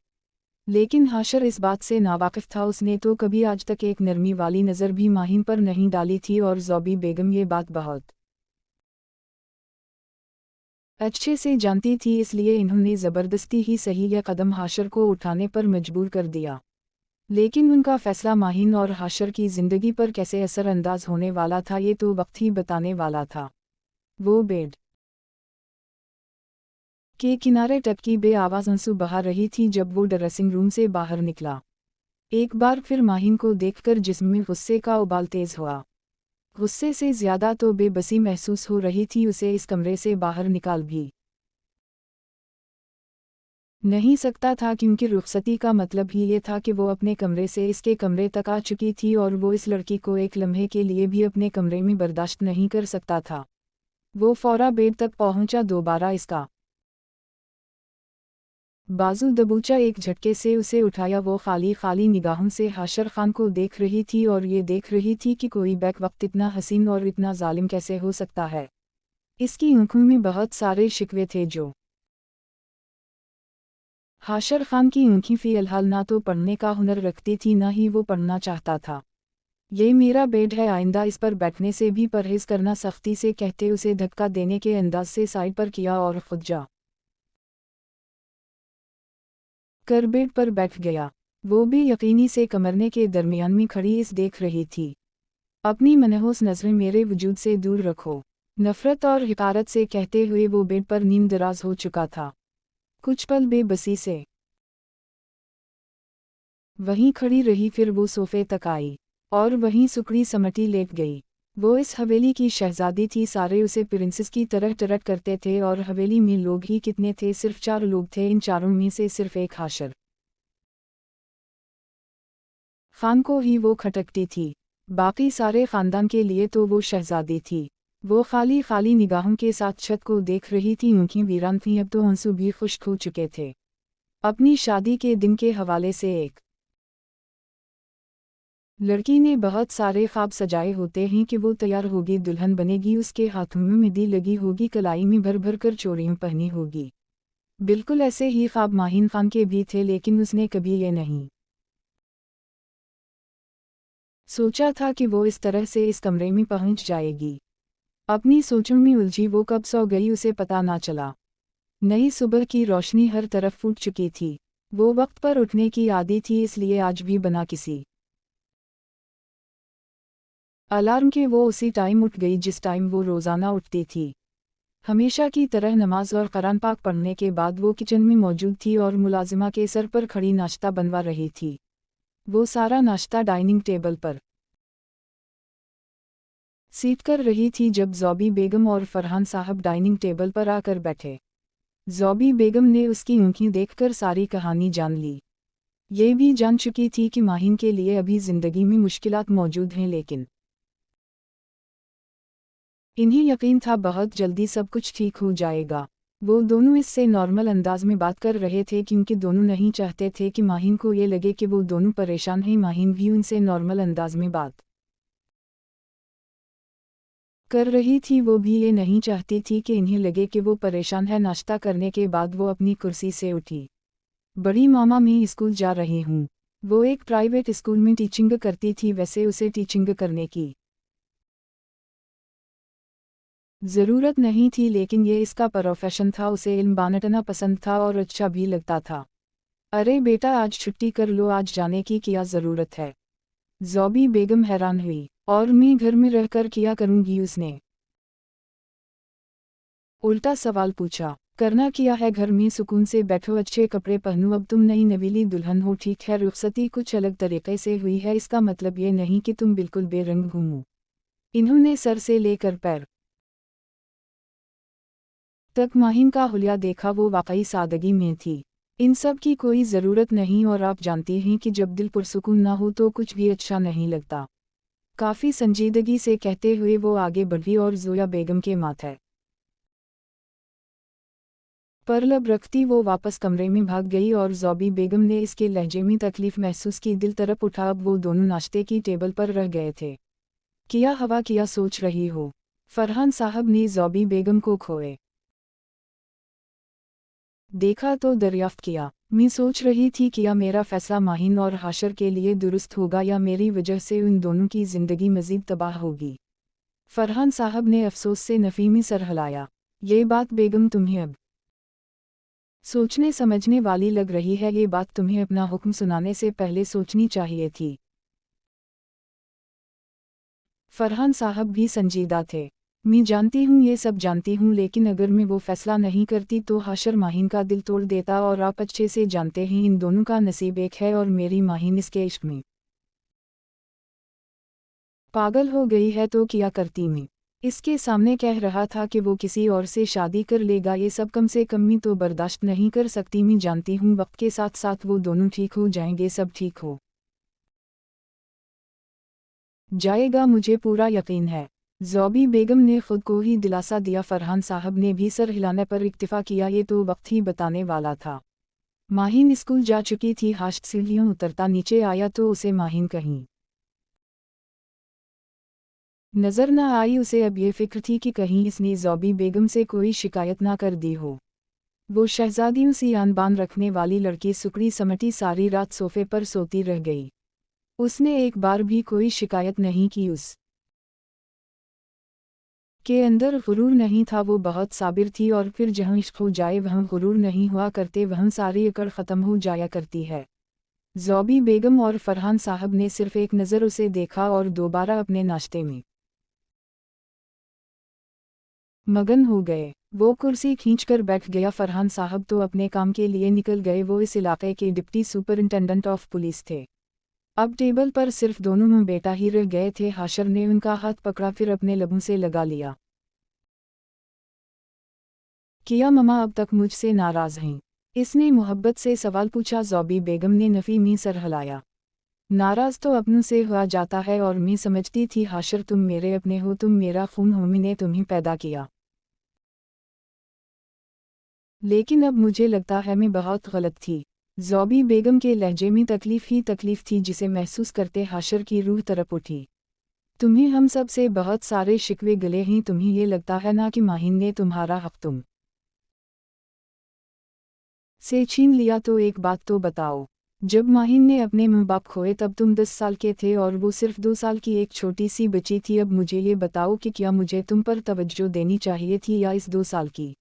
लेकिन हाशर इस बात से नावाकिफ था। उसने तो कभी आज तक एक नरमी वाली नज़र भी माहिन पर नहीं डाली थी और ज़ौबी बेगम ये बात बहुत अच्छे से जानती थी, इसलिए इन्होंने ज़बरदस्ती ही सही यह कदम हाशर को उठाने पर मजबूर कर दिया। लेकिन उनका फ़ैसला माहिन और हाशर की ज़िंदगी पर कैसे असरअंदाज होने वाला था ये तो वक्त ही बताने वाला था। वो बेड के किनारे टपकी बे आवाज़ आंसू बहा रही थी जब वो ड्रेसिंग रूम से बाहर निकला। एक बार फिर माहिन को देखकर जिस्म में गुस्से का उबाल तेज़ हुआ। गुस्से से ज़्यादा तो बेबसी महसूस हो रही थी। उसे इस कमरे से बाहर निकाल भी नहीं सकता था, क्योंकि रुखसती का मतलब ही ये था कि वो अपने कमरे से इसके कमरे तक आ चुकी थी और वो इस लड़की को एक लम्हे के लिए भी अपने कमरे में बर्दाश्त नहीं कर सकता था। वो फौरा बेड तक पहुंचा, दोबारा इसका बाजू दबोचा, एक झटके से उसे उठाया। वो खाली खाली निगाहों से हाशर खान को देख रही थी और ये देख रही थी कि कोई बैक वक्त इतना हसीन और इतना जालिम कैसे हो सकता है। इसकी आंखों में बहुत सारे शिकवे थे जो हाशर खान की आंखें फ़िलहाल ना तो पढ़ने का हुनर रखती थी, ना ही वो पढ़ना चाहता था। ये मेरा बेड है, आइंदा इस पर बैठने से भी परहेज़ करना, सख्ती से कहते उसे धक्का देने के अंदाज से साइड पर किया और खुद जा कर बेड पर बैठ गया। वो भी यकीनी से कमरने के दरमियान में खड़ी इस देख रही थी। अपनी मनहूस नज़रें मेरे वजूद से दूर रखो, नफ़रत और हिकारत से कहते हुए वो बेड पर नीम दराज हो चुका था। कुछ पल बेबसी से वहीं खड़ी रही, फिर वो सोफे तक आई और वहीं सुकड़ी समटी लेट गई। वो इस हवेली की शहजादी थी, सारे उसे प्रिंसेस की तरह ट्रीट करते थे और हवेली में लोग ही कितने थे, सिर्फ 4 लोग थे। इन चारों में से सिर्फ एक हाशर खान को ही वो खटकती थी, बाकी सारे ख़ानदान के लिए तो वो शहजादी थी। वो खाली खाली निगाहों के साथ छत को देख रही थी, आंखें वीरान थीं, अब तो आंसू भी खुश्क हो चुके थे। अपनी शादी के दिन के हवाले से एक लड़की ने बहुत सारे ख्वाब सजाए होते हैं कि वो तैयार होगी, दुल्हन बनेगी, उसके हाथों में मेहंदी लगी होगी, कलाई में भर भर कर चूड़ियां पहनी होगी। बिल्कुल ऐसे ही ख्वाब माहिन खान के भी थे, लेकिन उसने कभी ये नहीं सोचा था कि वो इस तरह से इस कमरे में पहुंच जाएगी। अपनी सोचों में उलझी वो कब सो गई उसे पता ना चला। नई सुबह की रोशनी हर तरफ फूट चुकी थी। वो वक्त पर उठने की आदी थी, इसलिए आज भी बना किसी अलार्म के वो उसी टाइम उठ गई जिस टाइम वो रोज़ाना उठती थी। हमेशा की तरह नमाज और कुरान पाक पढ़ने के बाद वो किचन में मौजूद थी और मुलाजिमा के सर पर खड़ी नाश्ता बनवा रही थी। वो सारा नाश्ता डाइनिंग टेबल पर सीट कर रही थी जब ज़ौबी बेगम और फरहान साहब डाइनिंग टेबल पर आकर बैठे। ज़ौबी बेगम ने उसकी आंखें देखकर सारी कहानी जान ली। ये भी जान चुकी थी कि माहिन के लिए अभी ज़िंदगी में मुश्किलात मौजूद हैं, लेकिन इन्हें यकीन था बहुत जल्दी सब कुछ ठीक हो जाएगा। वो दोनों इससे नॉर्मल अंदाज में बात कर रहे थे क्योंकि दोनों नहीं चाहते थे कि माहिन को ये लगे कि वो दोनों परेशान हैं। माहिन भी उनसे नॉर्मल अंदाज में बात कर रही थी, वो भी ये नहीं चाहती थी कि इन्हें लगे कि वो परेशान है। नाश्ता करने के बाद वो अपनी कुर्सी से उठी। बड़ी मामा, मैं स्कूल जा रही हूँ। वो एक प्राइवेट स्कूल में टीचिंग करती थी, वैसे उसे टीचिंग करने की ज़रूरत नहीं थी, लेकिन ये इसका प्रोफेशन था। उसे इल्म बांटना पसंद था और अच्छा भी लगता था। अरे बेटा, आज छुट्टी कर लो, आज जाने की क्या ज़रूरत है? ज़ौबी बेगम हैरान हुई। और मैं घर में रहकर क्या करूँगी? उसने उल्टा सवाल पूछा। करना क्या है, घर में सुकून से बैठो, अच्छे कपड़े पहनो। अब तुम नई नवीली दुल्हन हो, ठीक है, रुखसती कुछ अलग तरीके से हुई है, इसका मतलब ये नहीं कि तुम बिल्कुल बेरंग घूमो। इन्होंने सर से लेकर पैर तक माहिन का हुलिया देखा। वो वाकई सादगी में थी। इन सब की कोई ज़रूरत नहीं, और आप जानती हैं कि जब दिल पुरसुकून ना हो तो कुछ भी अच्छा नहीं लगता। काफ़ी संजीदगी से कहते हुए वो आगे बढ़ी और ज़ोया बेगम के माथे पर लब रखती वो वापस कमरे में भाग गई और ज़ौबी बेगम ने इसके लहजे में तकलीफ महसूस की। दिल तरफ उठा। अब वो दोनों नाश्ते की टेबल पर रह गए थे। किया हवा, किया सोच रही हो? फरहान साहब ने ज़ौबी बेगम को खोए देखा तो दरियाफ्त किया। मैं सोच रही थी कि या मेरा फैसला माहिन और हाशर के लिए दुरुस्त होगा, या मेरी वजह से उन दोनों की ज़िंदगी मज़ीद तबाह होगी। फरहान साहब ने अफसोस से नफ़ीमी सर हिलाया। ये बात बेगम तुम्हें अब सोचने समझने वाली लग रही है। ये बात तुम्हें अपना हुक्म सुनाने से पहले सोचनी चाहिए थी। फरहान साहब भी संजीदा थे। मैं जानती हूँ, ये सब जानती हूँ, लेकिन अगर मैं वो फैसला नहीं करती तो हाशर माहिन का दिल तोड़ देता, और आप अच्छे से जानते हैं इन दोनों का नसीब एक है और मेरी माहिन इसके इश्क में पागल हो गई है। तो क्या करती मैं? इसके सामने कह रहा था कि वो किसी और से शादी कर लेगा, ये सब कम से कम मैं तो बर्दाश्त नहीं कर सकती। मैं जानती हूँ वक्त के साथ साथ वो दोनों ठीक हो जाएंगे, सब ठीक हो जाएगा, मुझे पूरा यकीन है। ज़ौबी बेगम ने खुद को ही दिलासा दिया। फरहान साहब ने भी सर हिलाने पर इक्तिफा किया। ये तो वक्त ही बताने वाला था। माहिन स्कूल जा चुकी थी। हाश सीढ़ियों उतरता नीचे आया तो उसे माहिन कहीं नज़र न आई। उसे अब ये फिक्र थी कि कहीं इसने ज़ौबी बेगम से कोई शिकायत ना कर दी हो। वो शहजादियों सी आन बान रखने वाली लड़की सुकड़ी समटी सारी रात सोफे पर सोती रह गई। उसने एक बार भी कोई शिकायत नहीं की। उस के अंदर गुरूर नहीं था। वो बहुत साबिर थी, और फिर जहाँ इश्क हो जाए वहाँ गुरूर नहीं हुआ करते, वहाँ सारी अकड़ ख़त्म हो जाया करती है। ज़ौबी बेगम और फरहान साहब ने सिर्फ एक नज़र उसे देखा और दोबारा अपने नाश्ते में मगन हो गए। वो कुर्सी खींचकर बैठ गया। फरहान साहब तो अपने काम के लिए निकल गए। वो इस इलाके के डिप्टी सुपरिंटेंडेंट ऑफ पुलिस थे। अब टेबल पर सिर्फ दोनों में बेटा ही रह गए थे। हाशर ने उनका हाथ पकड़ा, फिर अपने लबों से लगा लिया। किया ममा अब तक मुझसे नाराज़ हैं? इसने मोहब्बत से सवाल पूछा। ज़ौबी बेगम ने नफ़ी में सर हिलाया। नाराज तो अपनों से हुआ जाता है और मैं समझती थी हाशर तुम मेरे अपने हो, तुम मेरा खून हो, मैंने तुम्हें पैदा किया। लेकिन अब मुझे लगता है मैं बहुत गलत थी। ज़ौबी बेगम के लहजे में तकलीफ़ ही तकलीफ़ थी जिसे महसूस करते हाशर की रूह तड़प उठी। तुम्हें हम सब से बहुत सारे शिकवे गिले हैं, तुम्हें ये लगता है ना कि माहिन ने तुम्हारा हक तुम से छीन लिया, तो एक बात तो बताओ, जब माहिन ने अपने माँ बाप खोए तब तुम 10 साल के थे और वो सिर्फ 2 साल की एक छोटी सी बच्ची थी। अब मुझे ये बताओ कि क्या मुझे तुम पर तवज्जो देनी चाहिए थी या इस 2 साल की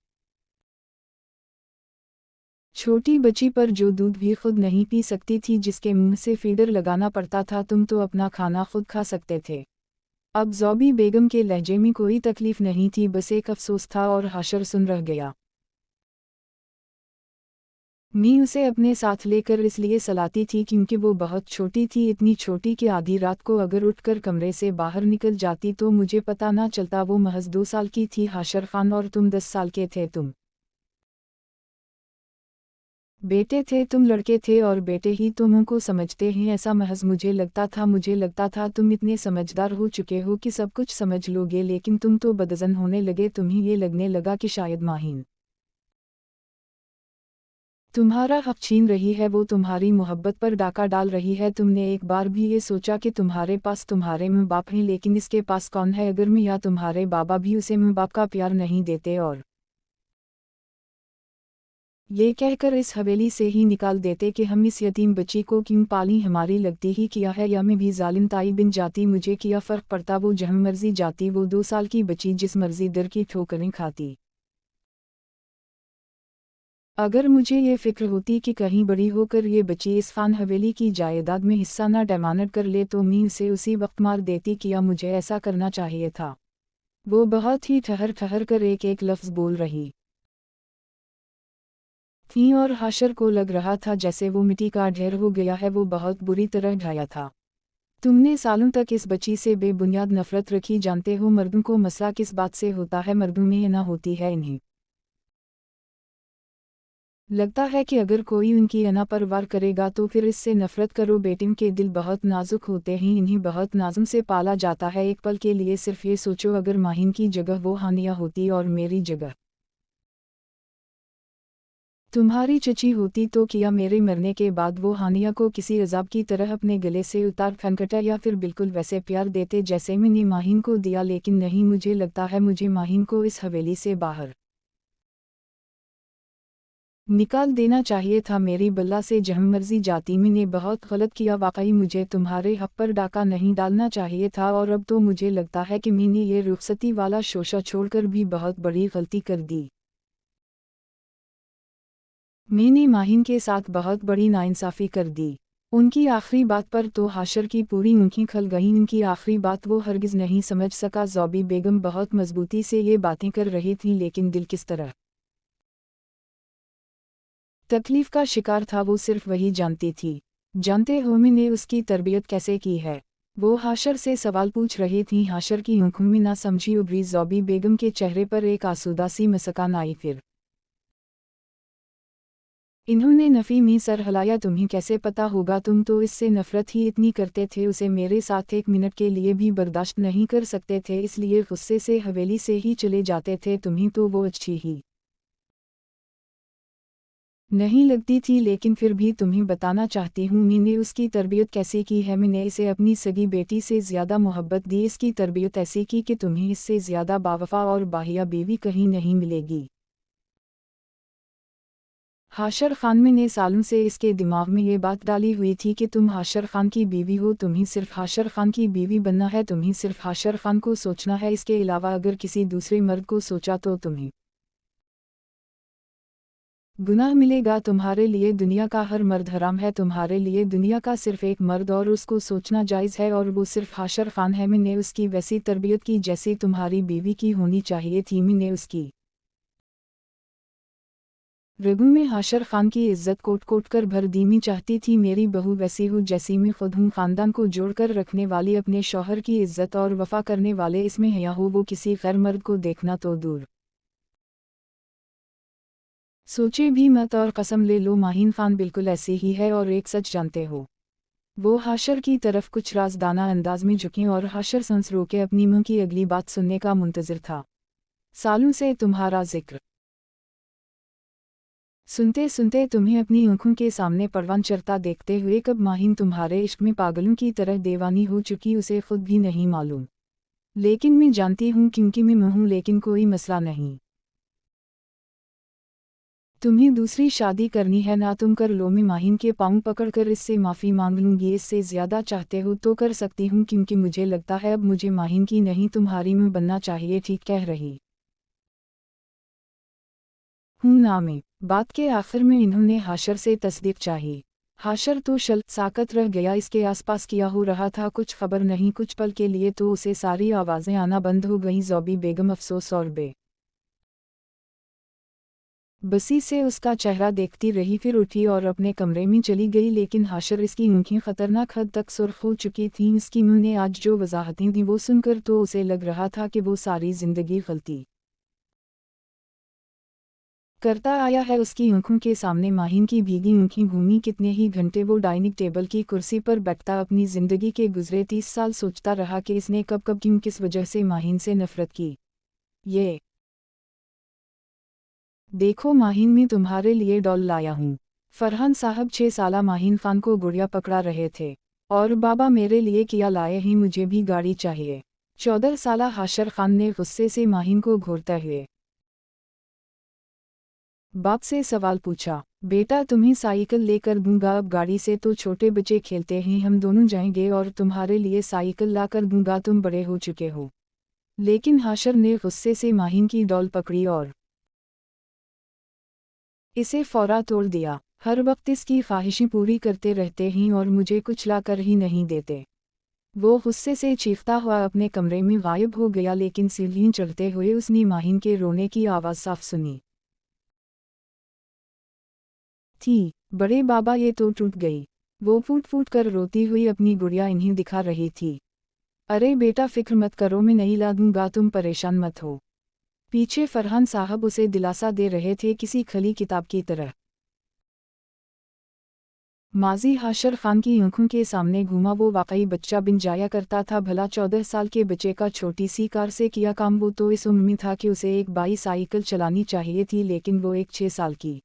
छोटी बच्ची पर जो दूध भी खुद नहीं पी सकती थी, जिसके मुंह से फीडर लगाना पड़ता था? तुम तो अपना खाना खुद खा सकते थे। अब ज़ौबी बेगम के लहजे में कोई तकलीफ नहीं थी, बस एक अफसोस था और हाशर सुन रह गया। मैं उसे अपने साथ लेकर इसलिए सलाती थी क्योंकि वो बहुत छोटी थी, इतनी छोटी कि आधी रात को अगर उठकर कमरे से बाहर निकल जाती तो मुझे पता ना चलता। वो महज 2 साल की थी हाशर खान, और तुम 10 साल के थे। तुम बेटे थे, तुम लड़के थे और बेटे ही तुम को समझते हैं, ऐसा महज मुझे लगता था तुम इतने समझदार हो चुके हो कि सब कुछ समझ लोगे, लेकिन तुम तो बदज़न होने लगे। तुम्हें ये लगने लगा कि शायद माहिन तुम्हारा हक छीन रही है, वो तुम्हारी मोहब्बत पर डाका डाल रही है। तुमने एक बार भी ये सोचा कि तुम्हारे पास तुम्हारे माँ बाप हैं, लेकिन इसके पास कौन है? अगर मैं या तुम्हारे बाबा भी उसे माँ बाप का प्यार नहीं देते और ये कहकर इस हवेली से ही निकाल देते कि हम इस यतीम बच्ची को क्यों पाली, हमारी लगती ही किया है, या मैं भी जालिम ताई बिन जाती, मुझे क्या फ़र्क पड़ता? वो जहाँ मर्जी जाती, वो 2 साल की बच्ची जिस मर्जी दर की ठोकरें खाती। अगर मुझे ये फ़िक्र होती कि कहीं बड़ी होकर ये बच्ची इस खान हवेली की जायदाद में हिस्सा ना डमानत कर ले तो मैं उसे उसी वक्त मार देती। किया मुझे ऐसा करना चाहिए था? वो बहुत ही ठहर ठहर कर एक एक लफ्ज़ बोल रही थी और हाशर को लग रहा था जैसे वो मिट्टी का ढेर हो गया है। वो बहुत बुरी तरह ढाया था। तुमने सालों तक इस बच्ची से बेबुनियाद नफरत रखी, जानते हो मर्दों को मसला किस बात से होता है? मर्दों में ना होती है, इन्हें लगता है कि अगर कोई उनकी अना पर वार करेगा तो फिर इससे नफरत करो। बेटियों के दिल बहुत नाजुक होते हैं, इन्हें बहुत नाजुम से पाला जाता है। एक पल के लिए सिर्फ ये सोचो, अगर माहिन की जगह वो हानिया होती और मेरी जगह तुम्हारी चची होती तो क्या मेरे मरने के बाद वो हानिया को किसी अजाब की तरह अपने गले से उतार फेंकटा, या फिर बिल्कुल वैसे प्यार देते जैसे मैंने माहिन को दिया? लेकिन नहीं, मुझे लगता है मुझे माहिन को इस हवेली से बाहर निकाल देना चाहिए था। मेरी बल्ला से जहाँ मर्जी जाती, मैंने बहुत गलत किया वाकई, मुझे तुम्हारे हक पर डाका नहीं डालना चाहिए था। और अब तो मुझे लगता है कि मैंने ये रुखसती वाला शोशा छोड़कर भी बहुत बड़ी गलती कर दी। मैंने माहिन के साथ बहुत बड़ी नाइंसाफ़ी कर दी। उनकी आखिरी बात पर तो हाशर की पूरी आँखें खल गईं। उनकी आखिरी बात वो हरगिज़ नहीं समझ सका। ज़ौबी बेगम बहुत मजबूती से ये बातें कर रही थी, लेकिन दिल किस तरह तकलीफ का शिकार था वो सिर्फ वही जानती थी। जानते हो मैंने उसकी तरबियत कैसे की है? वो हाशर से सवाल पूछ रही थी। हाशर की आंखों में ना समझी उभरी। ज़ौबी बेगम के चेहरे पर एक आसूदा सी मुस्कान आई। फिर इन्होंने नफ़ी में सर हिलाया। तुम्हें कैसे पता होगा? तुम तो इससे नफ़रत ही इतनी करते थे, उसे मेरे साथ एक मिनट के लिए भी बर्दाश्त नहीं कर सकते थे, इसलिए गुस्से से हवेली से ही चले जाते थे। तुम्हें तो वो अच्छी ही नहीं लगती थी, लेकिन फिर भी तुम्हें बताना चाहती हूँ मैंने उसकी तरबियत कैसे की है। मैंने इसे अपनी सगी बेटी से ज़्यादा मोहब्बत दी, इसकी तरबियत ऐसी की कि तुम्हें इससे ज़्यादा बावफा और बाहिया बीवी कहीं नहीं मिलेगी। हाशर खान में ने सालों से इसके दिमाग में ये बात डाली हुई थी कि तुम हाशर खान की बीवी हो, तुम्हें सिर्फ हाशर खान की बीवी बनना है, तुम्हें सिर्फ हाशर खान को सोचना है। इसके अलावा अगर किसी दूसरे मर्द को सोचा तो तुम्हें गुनाह मिलेगा। तुम्हारे लिए दुनिया का हर मर्द हराम है, तुम्हारे लिए दुनिया का सिर्फ एक मर्द और उसको सोचना जायज़ है, और वो सिर्फ हाशर खान है। मैंने उसकी वैसी तरबियत की जैसी तुम्हारी बीवी की होनी चाहिए थी। मैंने उसकी रगों में हाशर खान की इज्जत कोट कोट कर भर दी। मैं चाहती थी मेरी बहू वैसी हो जैसी मैं खुद हूँ, ख़ानदान को जोड़कर रखने वाली, अपने शौहर की इज्जत और वफा करने वाले, इसमें हया हो। वो किसी गैर मर्द को देखना तो दूर सोचे भी मत, और कसम ले लो माहिन खान बिल्कुल ऐसी ही है। और एक सच जानते हो, वो हाशर की तरफ कुछ राजदाना अंदाज में झुकी और हाशर सांस रोके अपनी मुंह की अगली बात सुनने का मुंतजिर था। सालों से तुम्हारा जिक्र सुनते सुनते तुम्हें अपनी आंखों के सामने परवान चढ़ता देखते हुए कब माहिन तुम्हारे इश्क में पागलों की तरह दीवानी हो चुकी उसे खुद भी नहीं मालूम। लेकिन मैं जानती हूँ क्योंकि मैं हूँ, लेकिन कोई मसला नहीं। तुम्हें दूसरी शादी करनी है ना, तुम कर लो। मैं माहिन के पाँव पकड़कर इससे माफ़ी मांग लूँगी। इससे ज़्यादा चाहते हो तो कर सकती हूँ, क्योंकि मुझे लगता है अब मुझे माहिन की नहीं तुम्हारी में बनना चाहिए। ठीक कह रही हूँ ना मैं। बात के आखिर में इन्होंने हाशर से तस्दीक चाही। हाशर तो शल साकत रह गया। इसके आसपास क्या हो रहा था कुछ खबर नहीं। कुछ पल के लिए तो उसे सारी आवाज़ें आना बंद हो गईं। ज़ौबी बेगम अफसोस और बसी से उसका चेहरा देखती रही, फिर उठी और अपने कमरे में चली गई। लेकिन हाशर इसकी आंखें खतरनाक हद तक सुर्ख हो चुकी थीं। इसकी मुंह ने आज जो वजाहतें दी वो सुनकर तो उसे लग रहा था कि वो सारी जिंदगी गलती करता आया है। उसकी आंखों के सामने माहिन की भीगी आंखें घूमी। कितने ही घंटे वो डाइनिंग टेबल की कुर्सी पर बैठता अपनी जिंदगी के गुजरे 30 साल सोचता रहा कि इसने कब कब क्यों किस वजह से माहिन से नफरत की। ये देखो माहिन, मैं तुम्हारे लिए डॉल लाया हूँ। फरहान साहब 6 साला माहिन खान को गुड़िया पकड़ा रहे थे। और बाबा मेरे लिए किया लाए ही, मुझे भी गाड़ी चाहिए। 14 साला हाशर खान ने गुस्से से माहिन को घूरते हुए बाप से सवाल पूछा। बेटा तुम्हें साइकिल लेकर दूंगा, अब गाड़ी से तो छोटे बच्चे खेलते हैं। हम दोनों जाएंगे और तुम्हारे लिए साइकिल लाकर दूंगा, तुम बड़े हो चुके हो। लेकिन हाशर ने गुस्से से माहिन की डॉल पकड़ी और इसे फौरा तोड़ दिया। हर वक्त इसकी ख्वाहिशें पूरी करते रहते हैं और मुझे कुछ ला कर ही नहीं देते। वो गुस्से से चीखता हुआ अपने कमरे में गायब हो गया। लेकिन सीढ़ियां चढ़ते हुए उसने माहिन के रोने की आवाज़ साफ सुनी थी। बड़े बाबा, ये तो टूट गई। वो फूट फूट कर रोती हुई अपनी गुड़िया इन्हें दिखा रही थी। अरे बेटा फिक्र मत करो, मैं नहीं ला दूंगा, तुम परेशान मत हो। पीछे फरहान साहब उसे दिलासा दे रहे थे किसी खली किताब की तरह। माजी हाशर खान की आंखों के सामने घूमा वो वाकई बच्चा बन जाया करता था। भला 14 साल के बच्चे का छोटी सी कार से किया काम। वो तो इस उम्र में था कि उसे एक बाई साइकिल चलानी चाहिए थी, लेकिन वो एक 6 साल की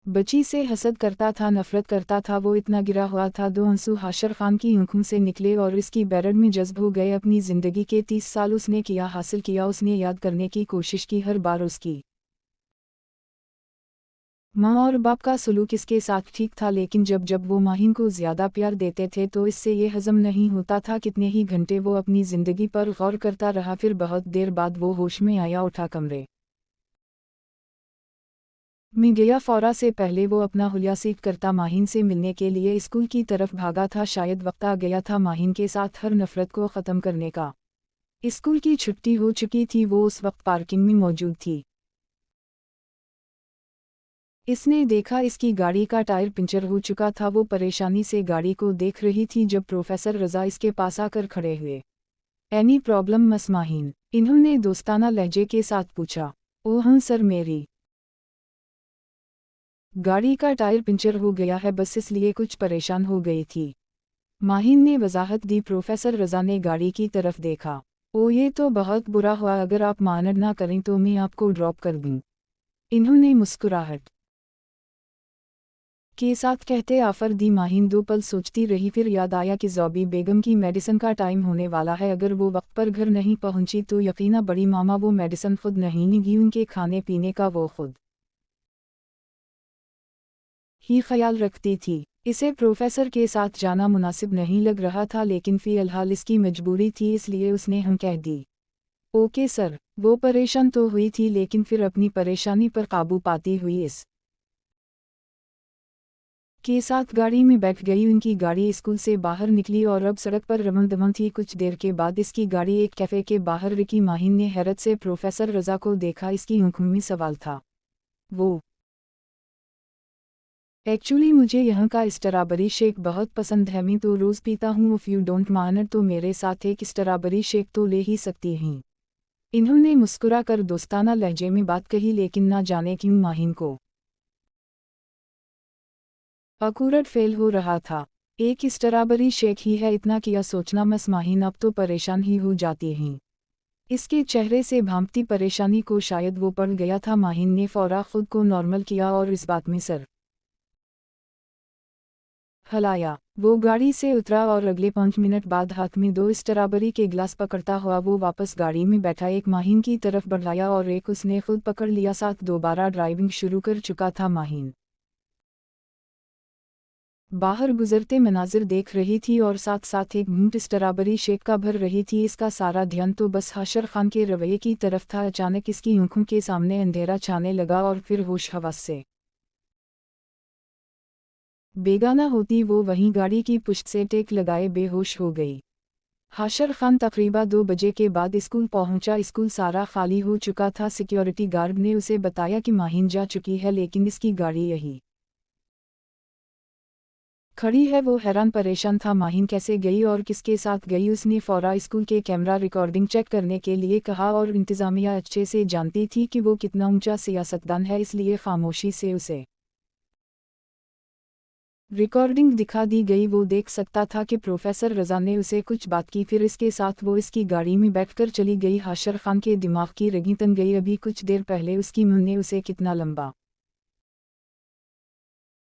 बच्ची से हसद करता था, नफरत करता था। वो इतना गिरा हुआ था। 2 आंसू हाशर खान की आंखों से निकले और इसकी बैरड में जज्ब हो गए। अपनी ज़िंदगी के 30 साल उसने किया हासिल किया। उसने याद करने की कोशिश की, हर बार उसकी माँ और बाप का सलूक इसके साथ ठीक था। लेकिन जब जब वो माहिन को ज़्यादा प्यार देते थे तो इससे ये हजम नहीं होता था। कितने ही घंटे वो अपनी ज़िंदगी पर गौर करता रहा। फिर बहुत देर बाद वो होश में आया, उठा कमरे में गया। फौरा से पहले वो अपना हुलिया सीख करता माहिन से मिलने के लिए स्कूल की तरफ भागा था। शायद वक्त आ गया था माहिन के साथ हर नफरत को ख़त्म करने का। स्कूल की छुट्टी हो चुकी थी। वो उस वक्त पार्किंग में मौजूद थी। इसने देखा इसकी गाड़ी का टायर पंचर हो चुका था। वो परेशानी से गाड़ी को देख रही थी जब प्रोफेसर रज़ा इसके पास आकर खड़े हुए। एनी प्रॉब्लम मस माहिन? इन्होंने दोस्ताना लहजे के साथ पूछा। ओह हाँ सर, मेरी गाड़ी का टायर पंचर हो गया है, बस इसलिए कुछ परेशान हो गई थी। माहिन ने वजाहत दी। प्रोफेसर रज़ा ने गाड़ी की तरफ देखा। ओ ये तो बहुत बुरा हुआ, अगर आप मानद ना करें तो मैं आपको ड्रॉप कर दूं। इन्होंने मुस्कुराहट के साथ कहते आफर दी। माहिन 2 पल सोचती रही, फिर याद आया कि ज़ौबी बेगम की मेडिसिन का टाइम होने वाला है। अगर वो वक्त पर घर नहीं पहुंची तो यकीना बड़ी मामा वो मेडिसिन खुद नहीं लेंगी। उनके खाने पीने का वो खुद ही ख्याल रखती थी। इसे प्रोफेसर के साथ जाना मुनासिब नहीं लग रहा था, लेकिन फ़िलहाल इसकी मजबूरी थी, इसलिए उसने हम कह दी। Okay sir. वो परेशान तो हुई थी, लेकिन फिर अपनी परेशानी पर काबू पाती हुई इस के साथ गाड़ी में बैठ गई। उनकी गाड़ी स्कूल से बाहर निकली और अब सड़क पर रमन दमन थी। कुछ देर के बाद इसकी गाड़ी एक कैफ़े के बाहर रुकी। माहिन ने हैरत से प्रोफेसर रज़ा को देखा। इसकी आंखों में सवाल था। वो एक्चुअली मुझे यहाँ का स्ट्रॉबेरी शेक बहुत पसंद है, मैं तो रोज़ पीता हूँ। इफ़ यू डोंट माइंड तो मेरे साथ एक स्ट्रॉबेरी शेक तो ले ही सकती हैं। इन्होंने मुस्कुरा कर दोस्ताना लहजे में बात कही, लेकिन ना जाने क्यों माहिन को अकूरट फेल हो रहा था। एक स्ट्रॉबेरी शेक ही है, इतना किया सोचना मस माहिन अब तो परेशान ही हो जाती हैं। इसके चेहरे से भांपती परेशानी को शायद वो पड़ गया था। माहिन ने फौरा खुद को नॉर्मल किया और इस बात में सर हलाया। वो गाड़ी से उतरा और अगले 5 मिनट बाद हाथ में 2 स्ट्रॉबेरी के गिलास पकड़ता हुआ वो वापस गाड़ी में बैठा एक माहिन की तरफ बढ़ाया और एक उसने खुद पकड़ लिया। साथ दोबारा ड्राइविंग शुरू कर चुका था। माहिन बाहर गुजरते मनाजिर देख रही थी और साथ साथ एक घूंट स्ट्रॉबेरी शेक का भर रही थी। इसका सारा ध्यान तो बस हाशर खान के रवैये की तरफ था। अचानक इसकी आंखों के सामने अंधेरा छाने लगा और फिर होश हवास से बेगाना होती वो वहीं गाड़ी की पुश्त से टेक लगाए बेहोश हो गई। हाशर खान तकरीबा 2 बजे के बाद स्कूल पहुंचा। स्कूल सारा खाली हो चुका था। सिक्योरिटी गार्ड ने उसे बताया कि माहिन जा चुकी है, लेकिन इसकी गाड़ी यही खड़ी है। वो हैरान परेशान था, माहिन कैसे गई और किसके साथ गई। उसने फौरा स्कूल के कैमरा रिकॉर्डिंग चेक करने के लिए कहा और इंतज़ामिया अच्छे से जानती थी कि वो कितना ऊंचा सियासतदान है, इसलिए खामोशी से उसे रिकॉर्डिंग दिखा दी गई। वो देख सकता था कि प्रोफेसर रज़ा ने उसे कुछ बात की, फिर इसके साथ वो इसकी गाड़ी में बैठकर चली गई। हाशर खान के दिमाग की रगी तन गई। अभी कुछ देर पहले उसकी मां ने उसे कितना लंबा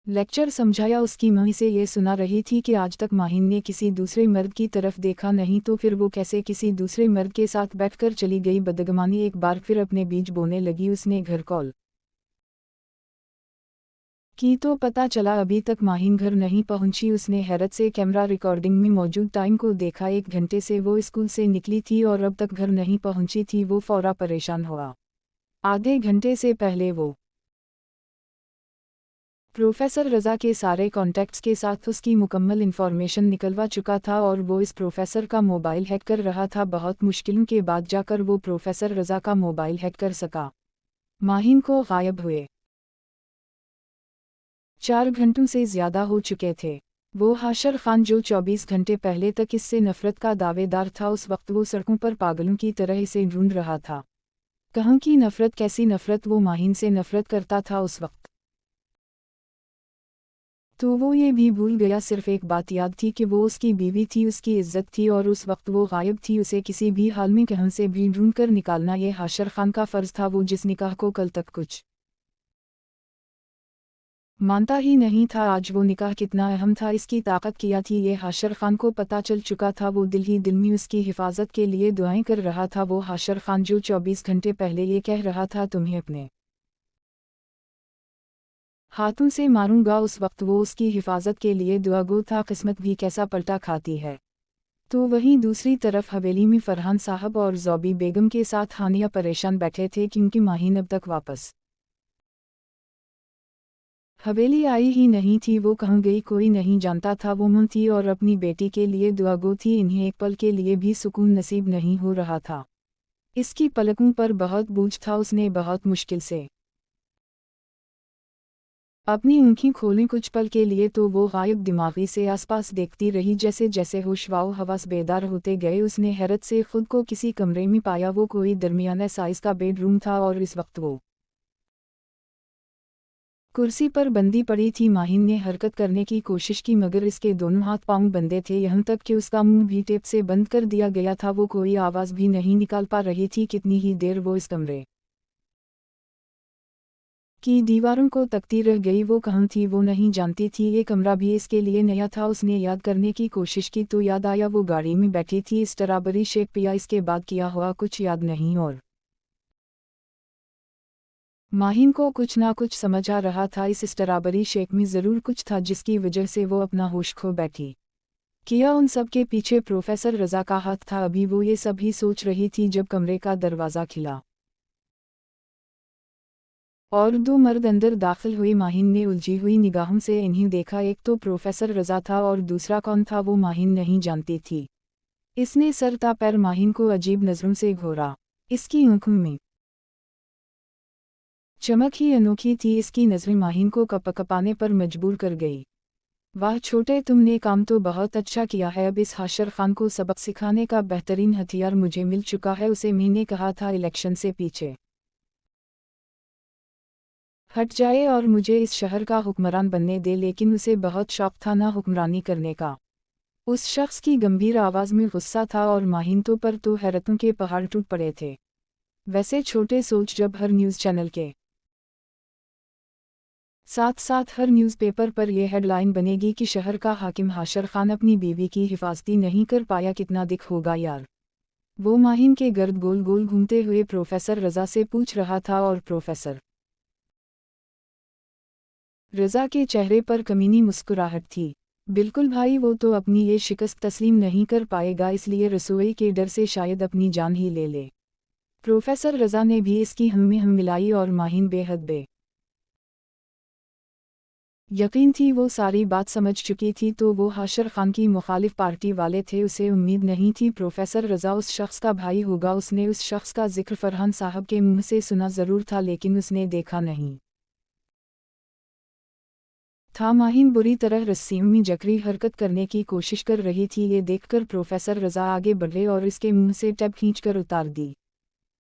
लेक्चर समझाया। उसकी मां से ये सुना रही थी कि आज तक माहिन ने किसी दूसरे मर्द की तरफ देखा नहीं, तो फिर वो कैसे किसी दूसरे मर्द के साथ बैठकर चली गई। बदगमानी एक बार फिर अपने बीज बोने लगी। उसने घर कॉल की तो पता चला अभी तक माहिन घर नहीं पहुंची। उसने हैरत से कैमरा रिकॉर्डिंग में मौजूद टाइम को देखा। 1 घंटे से वो स्कूल से निकली थी और अब तक घर नहीं पहुंची थी। वो फौरा परेशान हुआ। आधे घंटे से पहले वो प्रोफेसर रज़ा के सारे कॉन्टैक्ट्स के साथ उसकी मुकम्मल इन्फॉर्मेशन निकलवा चुका था और वो इस प्रोफेसर का मोबाइल हैक कर रहा था। बहुत मुश्किलों के बाद जाकर वो प्रोफेसर रज़ा का मोबाइल हैक कर सका। माहिन को गायब हुए 4 घंटों से ज़्यादा हो चुके थे। वो हाशर खान जो 24 घंटे पहले तक इससे नफ़रत का दावेदार था, उस वक्त वो सड़कों पर पागलों की तरह इसे ढूंढ रहा था। कहाँ की नफ़रत, कैसी नफ़रत? वो माहिन से नफ़रत करता था उस वक्त। तो वो ये भी भूल गया, सिर्फ एक बात याद थी कि वो उसकी बीवी थी, उसकी इज्जत थी और उस वक्त वो गायब थी। उसे किसी भी हाल में कहीं से भी ढूंढ कर निकालना ये हाशर खान का फ़र्ज़ था। वो जिस निकाह को कल तक कुछ मानता ही नहीं था, आज वो निकाह कितना अहम था, इसकी ताकत क्या थी, ये हाशर खान को पता चल चुका था। वो दिल ही दिल में उसकी हिफाजत के लिए दुआएं कर रहा था। वो हाशर खान जो 24 घंटे पहले ये कह रहा था तुम्हें अपने हाथों से मारूंगा, उस वक्त वो उसकी हिफाजत के लिए दुआगो था। किस्मत भी कैसा पलटा खाती है। तो वहीं दूसरी तरफ हवेली में फरहान साहब और ज़ौबी बेगम के साथ हानिया परेशान बैठे थे, क्योंकि माहिन अब तक वापस हवेली आई ही नहीं थी। वो कहाँ गई कोई नहीं जानता था। वो मुन थी और अपनी बेटी के लिए दुआगो थी। इन्हें एक पल के लिए भी सुकून नसीब नहीं हो रहा था। इसकी पलकों पर बहुत बोझ था। उसने बहुत मुश्किल से अपनी आँखें खोलीं कुछ पल के लिए, तो वो गायब दिमागी से आसपास देखती रही। जैसे जैसे होशवाओ हवास बेदार होते गए, उसने हैरत से खुद को किसी कमरे में पाया। वो कोई दरमियाना साइज का बेडरूम था और इस वक्त वो कुर्सी पर बंदी पड़ी थी। माहिन ने हरकत करने की कोशिश की, मगर इसके दोनों हाथ पांव बंधे थे, यहाँ तक कि उसका मुंह भी टेप से बंद कर दिया गया था। वो कोई आवाज़ भी नहीं निकाल पा रही थी। कितनी ही देर वो इस कमरे की दीवारों को तकती रह गई। वो कहाँ थी वो नहीं जानती थी। ये कमरा भी इसके लिए नया था। उसने याद करने की कोशिश की तो याद आया वो गाड़ी में बैठी थी, स्ट्रॉबेरी शेक पिया, इसके बाद किया हुआ कुछ याद नहीं। और माहिन को कुछ ना कुछ समझ आ रहा था। इस स्ट्रॉबेरी शेक में ज़रूर कुछ था जिसकी वजह से वो अपना होश खो बैठी। किया उन सब के पीछे प्रोफेसर रज़ा का हाथ था। अभी वो ये सब ही सोच रही थी जब कमरे का दरवाज़ा खिला और 2 मर्द अंदर दाखिल हुए। माहिन ने उलझी हुई निगाहों से इन्हें देखा। एक तो प्रोफेसर रज़ा था और दूसरा कौन था वो माहिन नहीं जानती थी। इसने सर ता पैर माहिन को अजीब नज़रों से घोरा। इसकी आंखों में चमक ही अनोखी थी। इसकी नज़रें माहिन को कपकपाने पर मजबूर कर गई। वाह छोटे, तुमने काम तो बहुत अच्छा किया है। अब इस हाशर खान को सबक सिखाने का बेहतरीन हथियार मुझे मिल चुका है। उसे मैंने कहा था इलेक्शन से पीछे हट जाए और मुझे इस शहर का हुक्मरान बनने दे, लेकिन उसे बहुत शौक था ना हुक्मरानी करने का। उस शख्स की गंभीर आवाज़ में गुस्सा था और माहिंतों पर तो हैरतों के पहाड़ टूट पड़े थे। वैसे छोटे सोच जब हर न्यूज़ चैनल के साथ साथ हर न्यूज़पेपर पर यह हेडलाइन बनेगी कि शहर का हाकिम हाशर खान अपनी बीवी की हिफाजती नहीं कर पाया, कितना दिख होगा यार। वो माहिन के गर्द गोल गोल घूमते हुए प्रोफेसर रज़ा से पूछ रहा था और प्रोफेसर रज़ा के चेहरे पर कमीनी मुस्कुराहट थी। बिल्कुल भाई, वो तो अपनी ये शिकस्त तस्लीम नहीं कर पाएगा, इसलिए रसोई के डर से शायद अपनी जान ही ले ले। प्रोफेसर रज़ा ने भी इसकी हम में हम मिलाई और माहिन बेहद यकीन थी वो सारी बात समझ चुकी थी, तो वो हाशर खान की मुखालिफ पार्टी वाले थे। उसे उम्मीद नहीं थी प्रोफेसर रज़ा उस शख्स का भाई होगा। उसने उस शख्स का जिक्र फरहान साहब के मुंह से सुना ज़रूर था, लेकिन उसने देखा नहीं था। माहिन बुरी तरह रस्सियों में जकड़ी हरकत करने की कोशिश कर रही थी। ये देखकर प्रोफेसर रज़ा आगे बढ़े और इसके मुंह से टैब खींचकर उतार दी।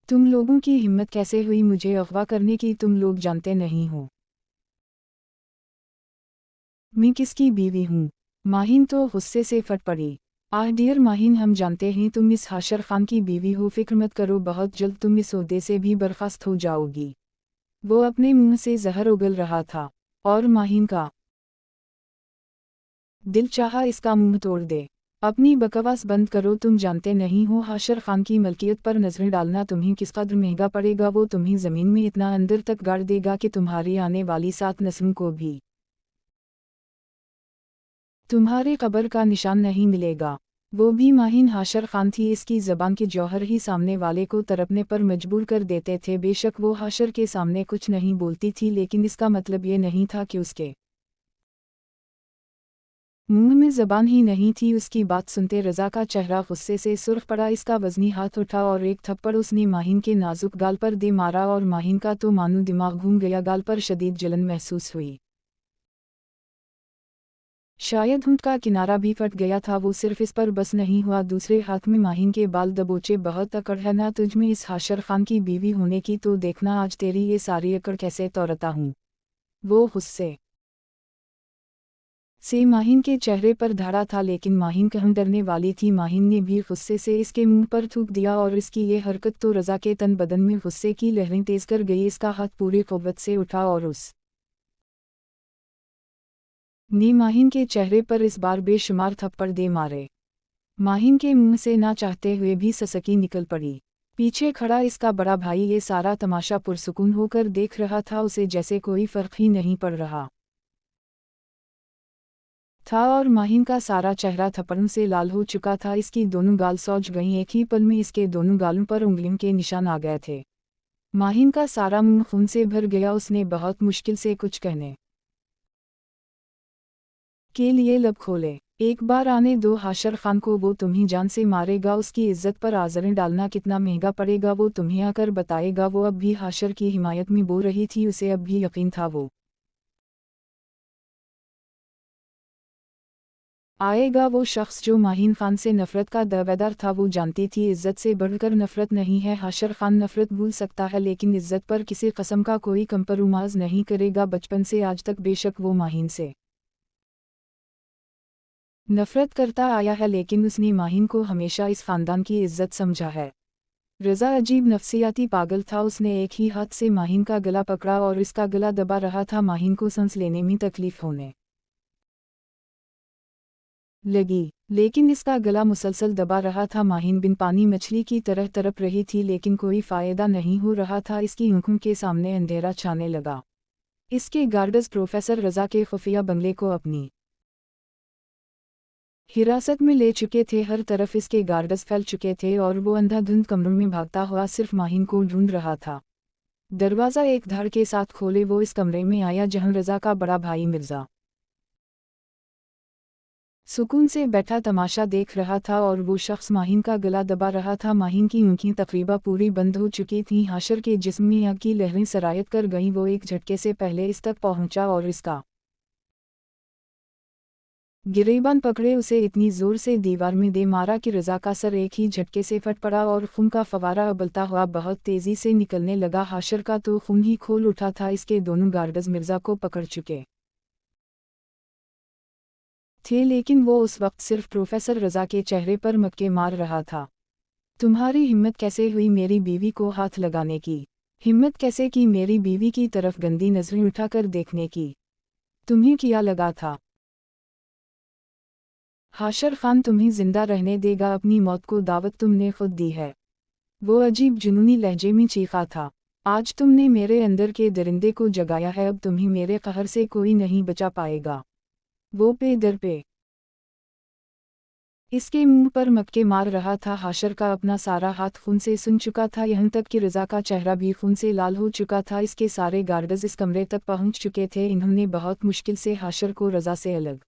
तुम लोगों की हिम्मत कैसे हुई मुझे अगवा करने की? तुम लोग जानते नहीं हो मैं किसकी बीवी हूँ। माहिन तो गुस्से से फट पड़ी। आह डियर माहिन, हम जानते हैं तुम इस हाशर खान की बीवी हो। फिक्र मत करो, बहुत जल्द तुम इस ओहदे से भी बर्खास्त हो जाओगी। वो अपने मुंह से जहर उगल रहा था और माहिन का दिल चाहा इसका मुंह तोड़ दे। अपनी बकवास बंद करो, तुम जानते नहीं हो हाशर खान की मलकियत पर नजरें डालना तुम्हें किस कदर महंगा पड़ेगा। वो तुम्हें ज़मीन में इतना अंदर तक गाड़ देगा कि तुम्हारी आने वाली 7 नस्लों को भी तुम्हारे कब्र का निशान नहीं मिलेगा। वो भी माहिन हाशर खान थी। इसकी ज़बान के जौहर ही सामने वाले को तड़पने पर मजबूर कर देते थे। बेशक वो हाशर के सामने कुछ नहीं बोलती थी, लेकिन इसका मतलब ये नहीं था कि उसके मुंह में ज़बान ही नहीं थी। उसकी बात सुनते रज़ा का चेहरा गुस्से से सुर्ख पड़ा। इसका वज़नी हाथ उठा और एक थप्पड़ उसने माहिन के नाजुक गाल पर दे मारा और माहिन का तो मानो दिमाग घूम गया। गाल पर शदीद जलन महसूस हुई। शायद होंठ का किनारा भी फट गया था। वो सिर्फ इस पर बस नहीं हुआ, दूसरे हाथ में माहिन के बाल दबोचे। बहुत अकड़ है ना तुझ में इस हाशर खान की बीवी होने की, तो देखना आज तेरी ये सारी अकड़ कैसे तोड़ता हूँ। वो गुस्से से माहिन के चेहरे पर धड़ा था, लेकिन माहिन कहीं डरने वाली थी। माहिन ने भी गुस्से से इसके मुंह पर थूक दिया और इसकी ये हरकत तो रज़ा के तन बदन में गुस्से की लहरें तेज कर गई। इसका हाथ पूरी क़ुव्वत से उठा और उस ने माहिन के चेहरे पर इस बार बेशुमार थप्पड़ दे मारे। माहिन के मुंह से ना चाहते हुए भी ससकी निकल पड़ी। पीछे खड़ा इसका बड़ा भाई ये सारा तमाशा पुरसुकून होकर देख रहा था। उसे जैसे कोई फर्क ही नहीं पड़ रहा था और माहिन का सारा चेहरा थप्पड़ों से लाल हो चुका था। इसकी दोनों गाल सौज गईं। एक ही पल में इसके दोनों गालों पर उंगलियों के निशान आ गए थे। माहिन का सारा मुंह खून से भर गया। उसने बहुत मुश्किल से कुछ कहने के लिए लब खोले। एक बार आने दो हाशर खान को, वो तुम्हें जान से मारेगा। उसकी इज्जत पर आज़रें डालना कितना महंगा पड़ेगा वो तुम्हें आकर बताएगा। वो अब भी हाशर की हिमायत में बोल रही थी। उसे अब भी यकीन था वो आएगा। वो शख्स जो माहिन खान से नफरत का दावेदार था। वो जानती थी इज्जत से बढ़कर नफरत नहीं है। हाशर खान नफरत भूल सकता है, लेकिन इज्जत पर किसी कस्म का कोई कंप्रोमाइज़ नहीं करेगा। बचपन से आज तक बेशक वो माहिन से नफरत करता आया है, लेकिन उसने माहिन को हमेशा इस खानदान की इज्जत समझा है। रज़ा अजीब नफसियाती पागल था। उसने एक ही हाथ से माहिन का गला पकड़ा और इसका गला दबा रहा था। माहिन को सांस लेने में तकलीफ होने लगी, लेकिन इसका गला मुसलसल दबा रहा था। माहिन बिन पानी मछली की तरह तड़प रही थी, लेकिन कोई फ़ायदा नहीं हो रहा था। इसकी आंखों के सामने अंधेरा छाने लगा। इसके गार्ड्स प्रोफेसर रज़ा के खुफिया बंगले को अपनी हिरासत में ले चुके थे। हर तरफ इसके गार्ड्स फैल चुके थे और वो अंधाधुंध कमरों में भागता हुआ सिर्फ माहिन को ढूंढ रहा था। दरवाज़ा एक धड़ के साथ खोले वो इस कमरे में आया जहां रज़ा का बड़ा भाई मिर्ज़ा सुकून से बैठा तमाशा देख रहा था और वो शख्स माहिन का गला दबा रहा था। माहिन की आंखें तकरीबा पूरी बंद हो चुकी थीं। हाशर के जिस्म में आग की लहरें सरायत कर गईं। वो एक झटके से पहले इस तक पहुंचा और इसका गिरेबान पकड़े उसे इतनी जोर से दीवार में दे मारा कि रज़ा का सर एक ही झटके से फट पड़ा और खून का फवारा उबलता हुआ बहुत तेजी से निकलने लगा। हाशर का तो खून ही खोल उठा था। इसके दोनों गार्ड्स मिर्ज़ा को पकड़ चुके थे, लेकिन वो उस वक्त सिर्फ प्रोफेसर रज़ा के चेहरे पर मक्के मार रहा था। तुम्हारी हिम्मत कैसे हुई मेरी बीवी को हाथ लगाने की? हिम्मत कैसे की मेरी बीवी की तरफ गंदी नजरें उठाकर देखने की? तुम्हें क्या लगा था हाशर खान तुम्हें जिंदा रहने देगा? अपनी मौत को दावत तुमने खुद दी है। वो अजीब जुनूनी लहजे में चीखा था। आज तुमने मेरे अंदर के दरिंदे को जगाया है, अब तुम्हें मेरे कहर से कोई नहीं बचा पाएगा। वो पे दर पे इसके मुंह पर मक्के मार रहा था। हाशर का अपना सारा हाथ खून से सुन चुका था, यहाँ तक कि रज़ा का चेहरा भी खून से लाल हो चुका था। इसके सारे गार्ड्स इस कमरे तक पहुंच चुके थे। इन्होंने बहुत मुश्किल से हाशर को रज़ा से अलग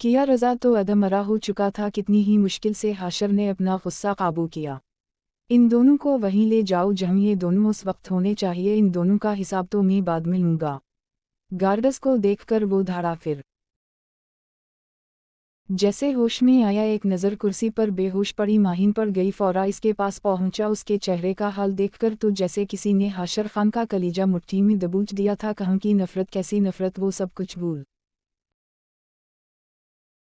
किया। रज़ा तो अधमरा हो चुका था। कितनी ही मुश्किल से हाशर ने अपना गुस्सा काबू किया। इन दोनों को वहीं ले जाओ जहाँ ये दोनों उस वक्त होने चाहिए। इन दोनों का हिसाब तो मैं बाद में लूँगा। गार्ड्स को देखकर वो धाड़ा, फिर जैसे होश में आया एक नज़र कुर्सी पर बेहोश पड़ी माहिन पर गई। फौरा इसके पास पहुंचा। उसके चेहरे का हाल देखकर तो जैसे किसी ने हाशर खान का कलीजा मुट्ठी में दबोच दिया था। कहाँ की नफरत, कैसी नफरत, वो सब कुछ भूल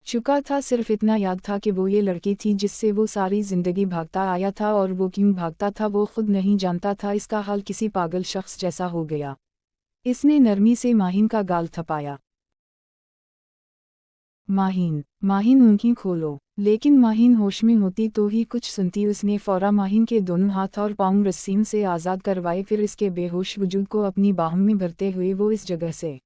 चुका था। सिर्फ इतना याद था कि वो ये लड़की थी जिससे वो सारी जिंदगी भागता आया था, और वो क्यों भागता था वो खुद नहीं जानता था। इसका हाल किसी पागल शख्स जैसा हो गया। इसने नरमी से माहिन का गाल थपाया। माहिन, माहिन ऊँखी खोलो। लेकिन माहिन होश में होती तो ही कुछ सुनती। उसने फौरा माहिन के दोनों हाथ और पाँव रस्सियों से आज़ाद करवाए। फिर इसके बेहोश वजूद को अपनी बाहों में भरते हुए वो इस जगह से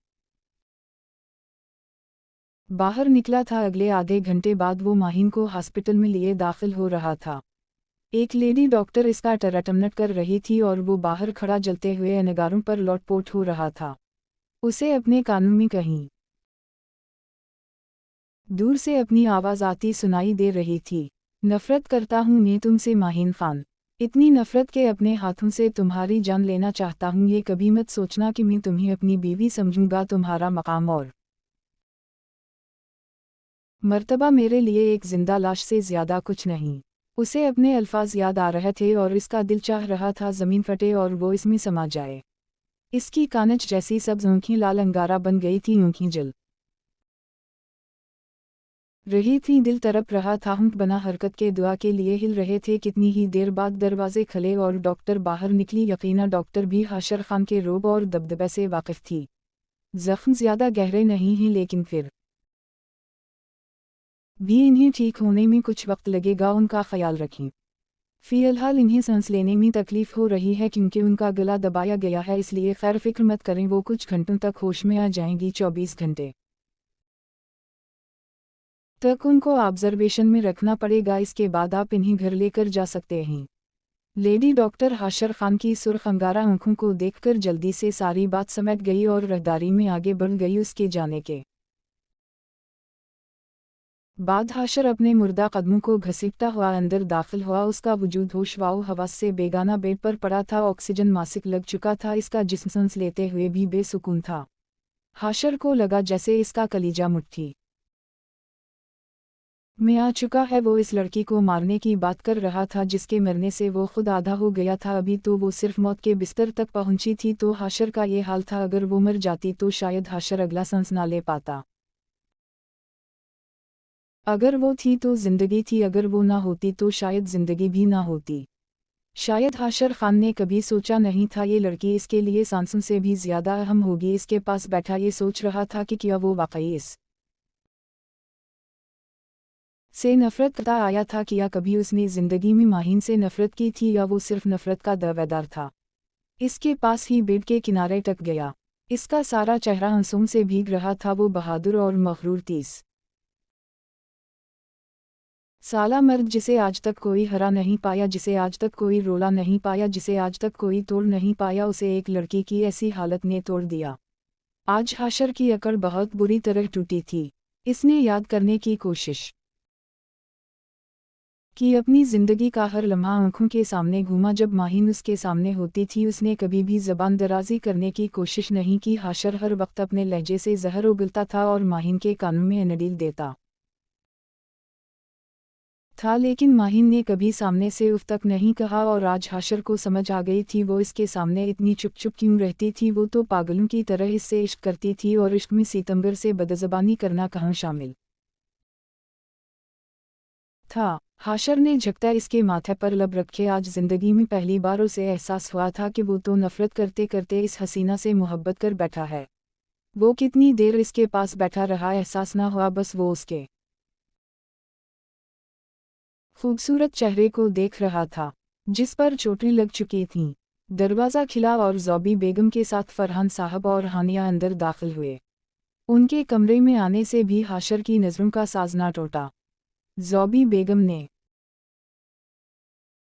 बाहर निकला था। अगले आधे घंटे बाद वो माहिन को हॉस्पिटल में लिए दाखिल हो रहा था। एक लेडी डॉक्टर इसका टराटमनट कर रही थी और वो बाहर खड़ा जलते हुए नगारों पर लौटपोट हो रहा था। उसे अपने कानों में कहीं दूर से अपनी आवाज़ आती सुनाई दे रही थी। नफ़रत करता हूँ मैं तुमसे माहिन खान, इतनी नफ़रत के अपने हाथों से तुम्हारी जान लेना चाहता हूँ। ये कभी मत सोचना कि मैं तुम्हें अपनी बीवी समझूंगा। तुम्हारा मकाम और मर्तबा मेरे लिए एक जिंदा लाश से ज़्यादा कुछ नहीं। उसे अपने अल्फाज याद आ रहे थे और इसका दिल चाह रहा था ज़मीन फटे और वो इसमें समा जाए। इसकी कानच जैसी सब्ज़ आँखें लाल अंगारा बन गई थी, आँखें जल रही थी, दिल तड़प रहा था। हुंक बना हरकत के दुआ के लिए हिल रहे थे। कितनी ही देर बाद दरवाजे खुले और डॉक्टर बाहर निकली। यकीना डॉक्टर भी हाशर खान के रोब और दबदबे से वाकिफ थी। जख्म ज़्यादा गहरे नहीं हैं, लेकिन फिर भी इन्हें ठीक होने में कुछ वक्त लगेगा। उनका ख्याल रखें। फ़िलहाल इन्हें सांस लेने में तकलीफ़ हो रही है क्योंकि उनका गला दबाया गया है, इसलिए खैर फिक्र मत करें, वो कुछ घंटों तक होश में आ जाएंगी। 24 घंटे तक उनको ऑब्जर्वेशन में रखना पड़ेगा। इसके बाद आप इन्हें घर लेकर जा सकते हैं। लेडी डॉक्टर हाशर खान की सुर्ख अंगारा आंखों को देखकर जल्दी से सारी बात समेट गई और रहदारी में आगे बढ़ गई। उसके जाने के बाद हाशर अपने मुर्दा कदमों को घसीटता हुआ अंदर दाखिल हुआ। उसका वजूद होश वाओ हवास से बेगाना बेड पर पड़ा था। ऑक्सीजन मासिक लग चुका था। इसका जिस्म सांस लेते हुए भी बेसुकून था। हाशर को लगा जैसे इसका कलीजा मुट्ठी में आ चुका है। वो इस लड़की को मारने की बात कर रहा था जिसके मरने से वो खुद आधा हो गया था। अभी तो वो सिर्फ मौत के बिस्तर तक पहुंची थी तो हाशर का ये हाल था। अगर वो मर जाती तो शायद हाशर अगला सांस ना ले पाता। अगर वो थी तो जिंदगी थी, अगर वो ना होती तो शायद जिंदगी भी ना होती। शायद हाशर खान ने कभी सोचा नहीं था ये लड़की इसके लिए सांसों से भी ज्यादा अहम होगी। इसके पास बैठा ये सोच रहा था कि क्या वो वाकई इस से नफरत करता आया था, कि या कभी उसने जिंदगी में माहिन से नफरत की थी, या वो सिर्फ नफरत का दावेदार था। इसके पास ही बेड के किनारे टक गया। इसका सारा चेहरा आंसुओं से भीग रहा था। वो बहादुर और मगरूर 30 साला मर्द जिसे आज तक कोई हरा नहीं पाया, जिसे आज तक कोई रोला नहीं पाया, जिसे आज तक कोई तोड़ नहीं पाया, उसे एक लड़की की ऐसी हालत ने तोड़ दिया। आज हाशर की अकड़ बहुत बुरी तरह टूटी थी। इसने याद करने की कोशिश कि अपनी जिंदगी का हर लम्हा आंखों के सामने घूमा जब माहिन उसके सामने होती थी। उसने कभी भी ज़बान दराजी करने की कोशिश नहीं की। हाशर हर वक्त अपने लहजे से जहर उगलता था और माहिन के कानों में अनडील देता था, लेकिन माहिन ने कभी सामने से उफ तक नहीं कहा। और आज हाशर को समझ आ गई थी वो इसके सामने इतनी चुप चुप क्यों रहती थी। वो तो पागलों की तरह इससे इश्क करती थी और इश्क में सितमगर से बदज़बानी करना कहाँ शामिल था। हाशर ने झकता इसके माथे पर लब रखे। आज जिंदगी में पहली बार उसे एहसास हुआ था कि वो तो नफरत करते करते इस हसीना से मोहब्बत कर बैठा है। वो कितनी देर इसके पास बैठा रहा एहसास ना हुआ, बस वो उसके खूबसूरत चेहरे को देख रहा था जिस पर चोटें लग चुकी थीं। दरवाज़ा खिला और ज़ौबी बेगम के साथ फरहान साहब और हानिया अंदर दाखिल हुए। उनके कमरे में आने से भी हाशर की नज़रों का साज ना टूटा। ज़ौबी बेगम ने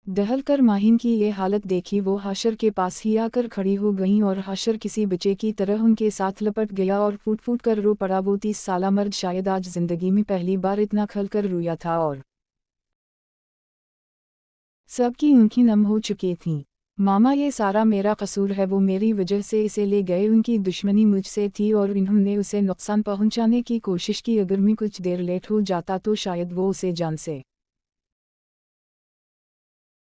दहल कर माहिन की ये हालत देखी। वो हाशर के पास ही आकर खड़ी हो गईं और हाशर किसी बच्चे की तरह उनके साथ लपट गया और फूट फूट कर रो पड़ा। वो 30 साला मर्द शायद आज जिंदगी में पहली बार इतना खल कर रोया था और सबकी आंखें नम हो चुकी थीं। मामा, ये सारा मेरा कसूर है। वो मेरी वजह से इसे ले गए। उनकी दुश्मनी मुझसे थी और इन्होंने उसे नुकसान पहुंचाने की कोशिश की। अगर मैं कुछ देर लेट हो जाता तो शायद वो उसे जान से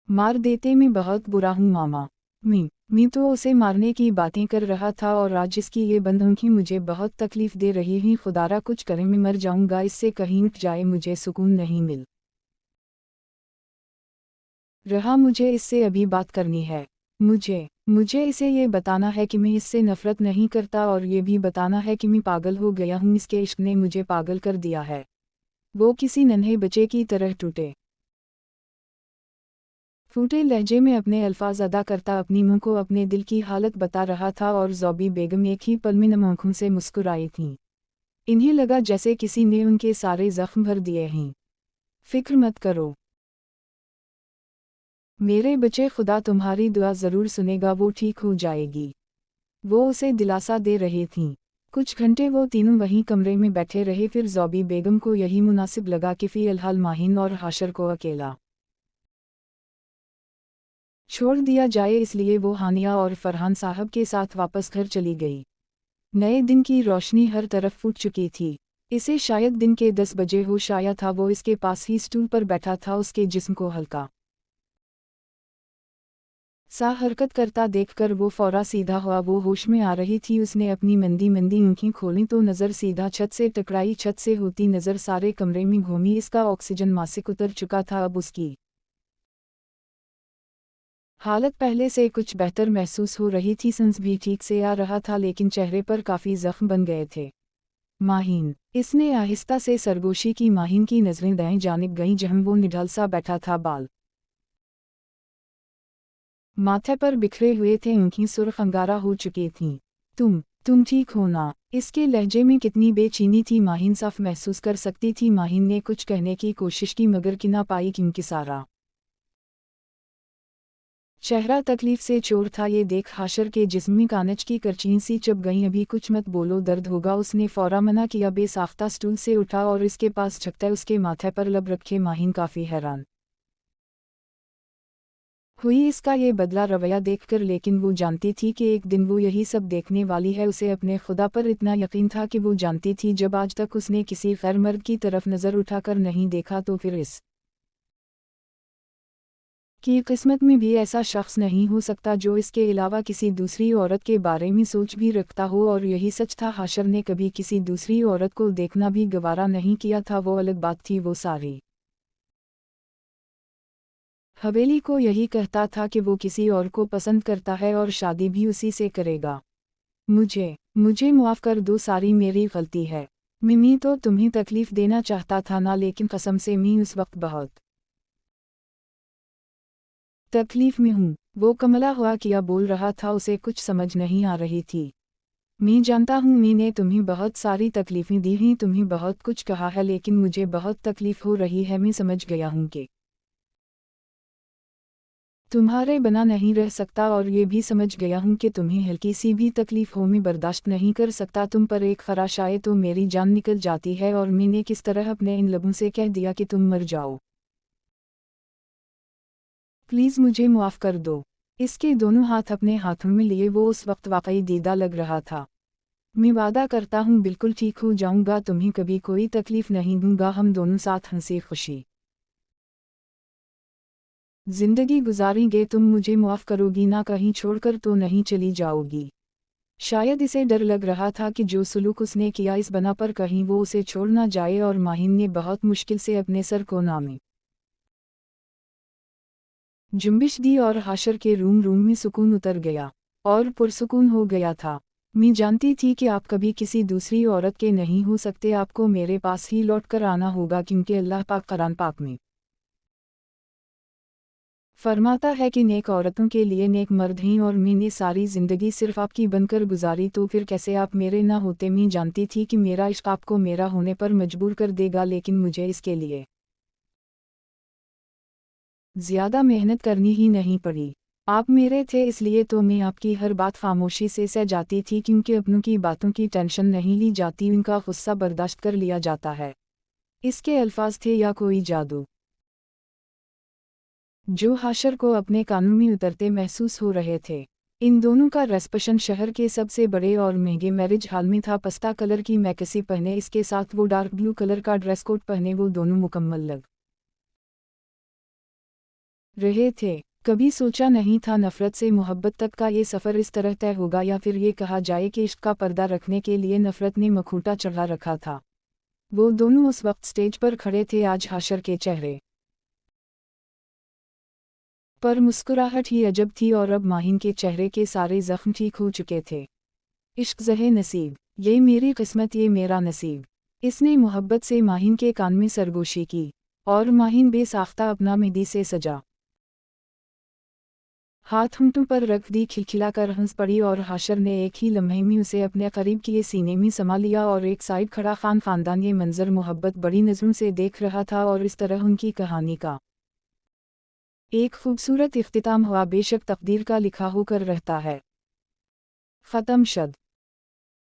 मार देते। मैं बहुत बुरा हूँ मामा। मैं तो उसे मारने की बातें कर रहा था और आज इसकी ये बंद आंखें मुझे बहुत तकलीफ दे रही हैं। खुदारा कुछ करे, मैं मर जाऊंगा इससे कहीं उठ जाए, मुझे सुकून नहीं मिल रहा। मुझे इससे अभी बात करनी है। मुझे इसे ये बताना है कि मैं इससे नफरत नहीं करता और ये भी बताना है कि मैं पागल हो गया हूँ। इसके इश्क ने मुझे पागल कर दिया है। वो किसी नन्हे बच्चे की तरह टूटे फूटे लहजे में अपने अल्फाज अदा करता अपनी मुँह को अपने दिल की हालत बता रहा था और ज़ौबी बेगम एक ही पल में नम आँखों से मुस्कुराई थीं। इन्हें लगा जैसे किसी ने उनके सारे जख्म भर दिए हैं। फिक्र मत करो मेरे बच्चे, खुदा तुम्हारी दुआ ज़रूर सुनेगा, वो ठीक हो जाएगी। वो उसे दिलासा दे रही थीं। कुछ घंटे वो तीनों वहीं कमरे में बैठे रहे। फिर ज़ौबी बेगम को यही मुनासिब लगा कि फ़िलहाल माहिन और हाशर को अकेला छोड़ दिया जाए, इसलिए वो हानिया और फरहान साहब के साथ वापस घर चली गई। नए दिन की रोशनी हर तरफ फूट चुकी थी। इसे शायद दिन के 10 बजे होश आया था। वो इसके पास ही स्टूल पर बैठा था। उसके जिस्म को हल्का सा हरकत करता देखकर वो फौरा सीधा हुआ। वो होश में आ रही थी। उसने अपनी मंदी मंदी आंखें खोलीं तो नज़र सीधा छत से टकराई। छत से होती नज़र सारे कमरे में घूमी। इसका ऑक्सीजन मासिक उतर चुका था। अब उसकी हालत पहले से कुछ बेहतर महसूस हो रही थी। सांस भी ठीक से आ रहा था, लेकिन चेहरे पर काफ़ी जख्म बन गए थे। माहिन, इसने आहिस्ता से सरगोशी की। माहिन की नज़रें दाएं जानिब गईं जहां वो निढाल सा बैठा था। बाल माथे पर बिखरे हुए थे, आंखें सुर्ख अंगारा हो चुकी थीं। तुम ठीक हो ना? इसके लहजे में कितनी बेचैनी थी, माहिन साफ महसूस कर सकती थी। माहिन ने कुछ कहने की कोशिश की मगर कि ना पाई, क्योंकि सारा चेहरा तकलीफ से चोर था। ये देख हाशर के जिस्म में कानच की करचीन सी चुभ गई। अभी कुछ मत बोलो, दर्द होगा। उसने फौरा मना किया। बेसाख्ता स्टूल से उठा और इसके पास झुकता उसके माथे पर लब रखे। माहिन काफ़ी हैरान हुई इसका ये बदला रवैया देखकर, लेकिन वो जानती थी कि एक दिन वो यही सब देखने वाली है। उसे अपने खुदा पर इतना यकीन था कि वो जानती थी जब आज तक उसने किसी गैर मर्द की तरफ नज़र उठाकर नहीं देखा तो फिर इस की किस्मत में भी ऐसा शख्स नहीं हो सकता जो इसके अलावा किसी दूसरी औरत के बारे में सोच भी रखता हो। और यही सच था, हाशर ने कभी किसी दूसरी औरत को देखना भी गवारा नहीं किया था। वो अलग बात थी, वो सारी हवेली को यही कहता था कि वो किसी और को पसंद करता है और शादी भी उसी से करेगा। मुझे मुआफ़ कर दो, सारी मेरी गलती है। मिमी तो तुम्हें तकलीफ़ देना चाहता था ना, लेकिन कसम से मैं उस वक्त बहुत तकलीफ़ में हूँ। वो कमला हुआ किया बोल रहा था, उसे कुछ समझ नहीं आ रही थी। मैं जानता हूँ मैंने तुम्हें बहुत सारी तकलीफ़ें दी हैं, तुम्हें बहुत कुछ कहा है, लेकिन मुझे बहुत तकलीफ़ हो रही है। मैं समझ गया हूँ कि तुम्हारे बिना नहीं रह सकता और ये भी समझ गया हूँ कि तुम्हें हल्की सी भी तकलीफ हो मैं बर्दाश्त नहीं कर सकता। तुम पर एक खराश आए तो मेरी जान निकल जाती है और मैंने किस तरह अपने इन लबों से कह दिया कि तुम मर जाओ। प्लीज़ मुझे मुआफ़ कर दो। इसके दोनों हाथ अपने हाथों में लिए वो उस वक्त वाकई दीदा लग रहा था। मैं वादा करता हूँ बिल्कुल ठीक हो जाऊँगा, तुम्हें कभी कोई तकलीफ़ नहीं दूँगा, हम दोनों साथ हंसी खुशी जिंदगी गुजारेंगे। तुम मुझे मुआफ़ करोगी ना, कहीं छोड़कर तो नहीं चली जाओगी। शायद इसे डर लग रहा था कि जो सलूक उसने किया इस बना पर कहीं वो उसे छोड़ ना जाए, और माहिन ने बहुत मुश्किल से अपने सर को नामे जुम्बिश दी और हाशर के रूम में सुकून उतर गया और पुरसुकून हो गया था। मैं जानती थी कि आप कभी किसी दूसरी औरत के नहीं हो सकते, आपको मेरे पास ही लौट कर आना होगा, क्योंकि अल्लाह पाक कुरान पाक में फरमाता है कि नेक औरतों के लिए नेक मर्द हैं, और मैंने सारी ज़िंदगी सिर्फ आपकी बनकर गुजारी, तो फिर कैसे आप मेरे ना होते। मैं जानती थी कि मेरा इश्क आपको मेरा होने पर मजबूर कर देगा, लेकिन मुझे इसके लिए ज़्यादा मेहनत करनी ही नहीं पड़ी। आप मेरे थे, इसलिए तो मैं आपकी हर बात खामोशी से सह जाती थी, क्योंकि अपनों की बातों की टेंशन नहीं ली जाती, उनका गुस्सा बर्दाश्त कर लिया जाता है। इसके अल्फाज थे या कोई जादू जो हाशर को अपने कानों में उतरते महसूस हो रहे थे। इन दोनों का रेस्पशन शहर के सबसे बड़े और महंगे मैरिज हॉल में था। पस्ता कलर की मैकसी पहने, इसके साथ वो डार्क ब्लू कलर का ड्रेस कोट पहने वो दोनों मुकम्मल लग रहे थे। कभी सोचा नहीं था नफ़रत से मोहब्बत तक का ये सफ़र इस तरह तय होगा, या फिर ये कहा जाए कि इश्क का पर्दा रखने के लिए नफ़रत ने मखूटा चढ़ा रखा था। वो दोनों उस वक्त स्टेज पर खड़े थे, आज हाशर के चेहरे पर मुस्कुराहट ही अजब थी, और अब माहिन के चेहरे के सारे जख्म ठीक हो चुके थे। इश्क ज़हे नसीब, ये मेरी किस्मत, ये मेरा नसीब। इसने मोहब्बत से माहिन के कान में सरगोशी की, और माहिन बेसाख्ता अपना मेहंदी से सजा हाथ होंठों पर रख दी, खिलखिला कर हंस पड़ी, और हाशर ने एक ही लम्हे में उसे अपने करीब किए सीने में समा लिया, और एक साइड खड़ा खानदान ये मंजर मोहब्बत बड़ी नज़रों से देख रहा था, और इस तरह उनकी कहानी का एक खूबसूरत इख्तिताम हुआ। बेशक तकदीर का लिखा होकर रहता है। ख़त्म शद।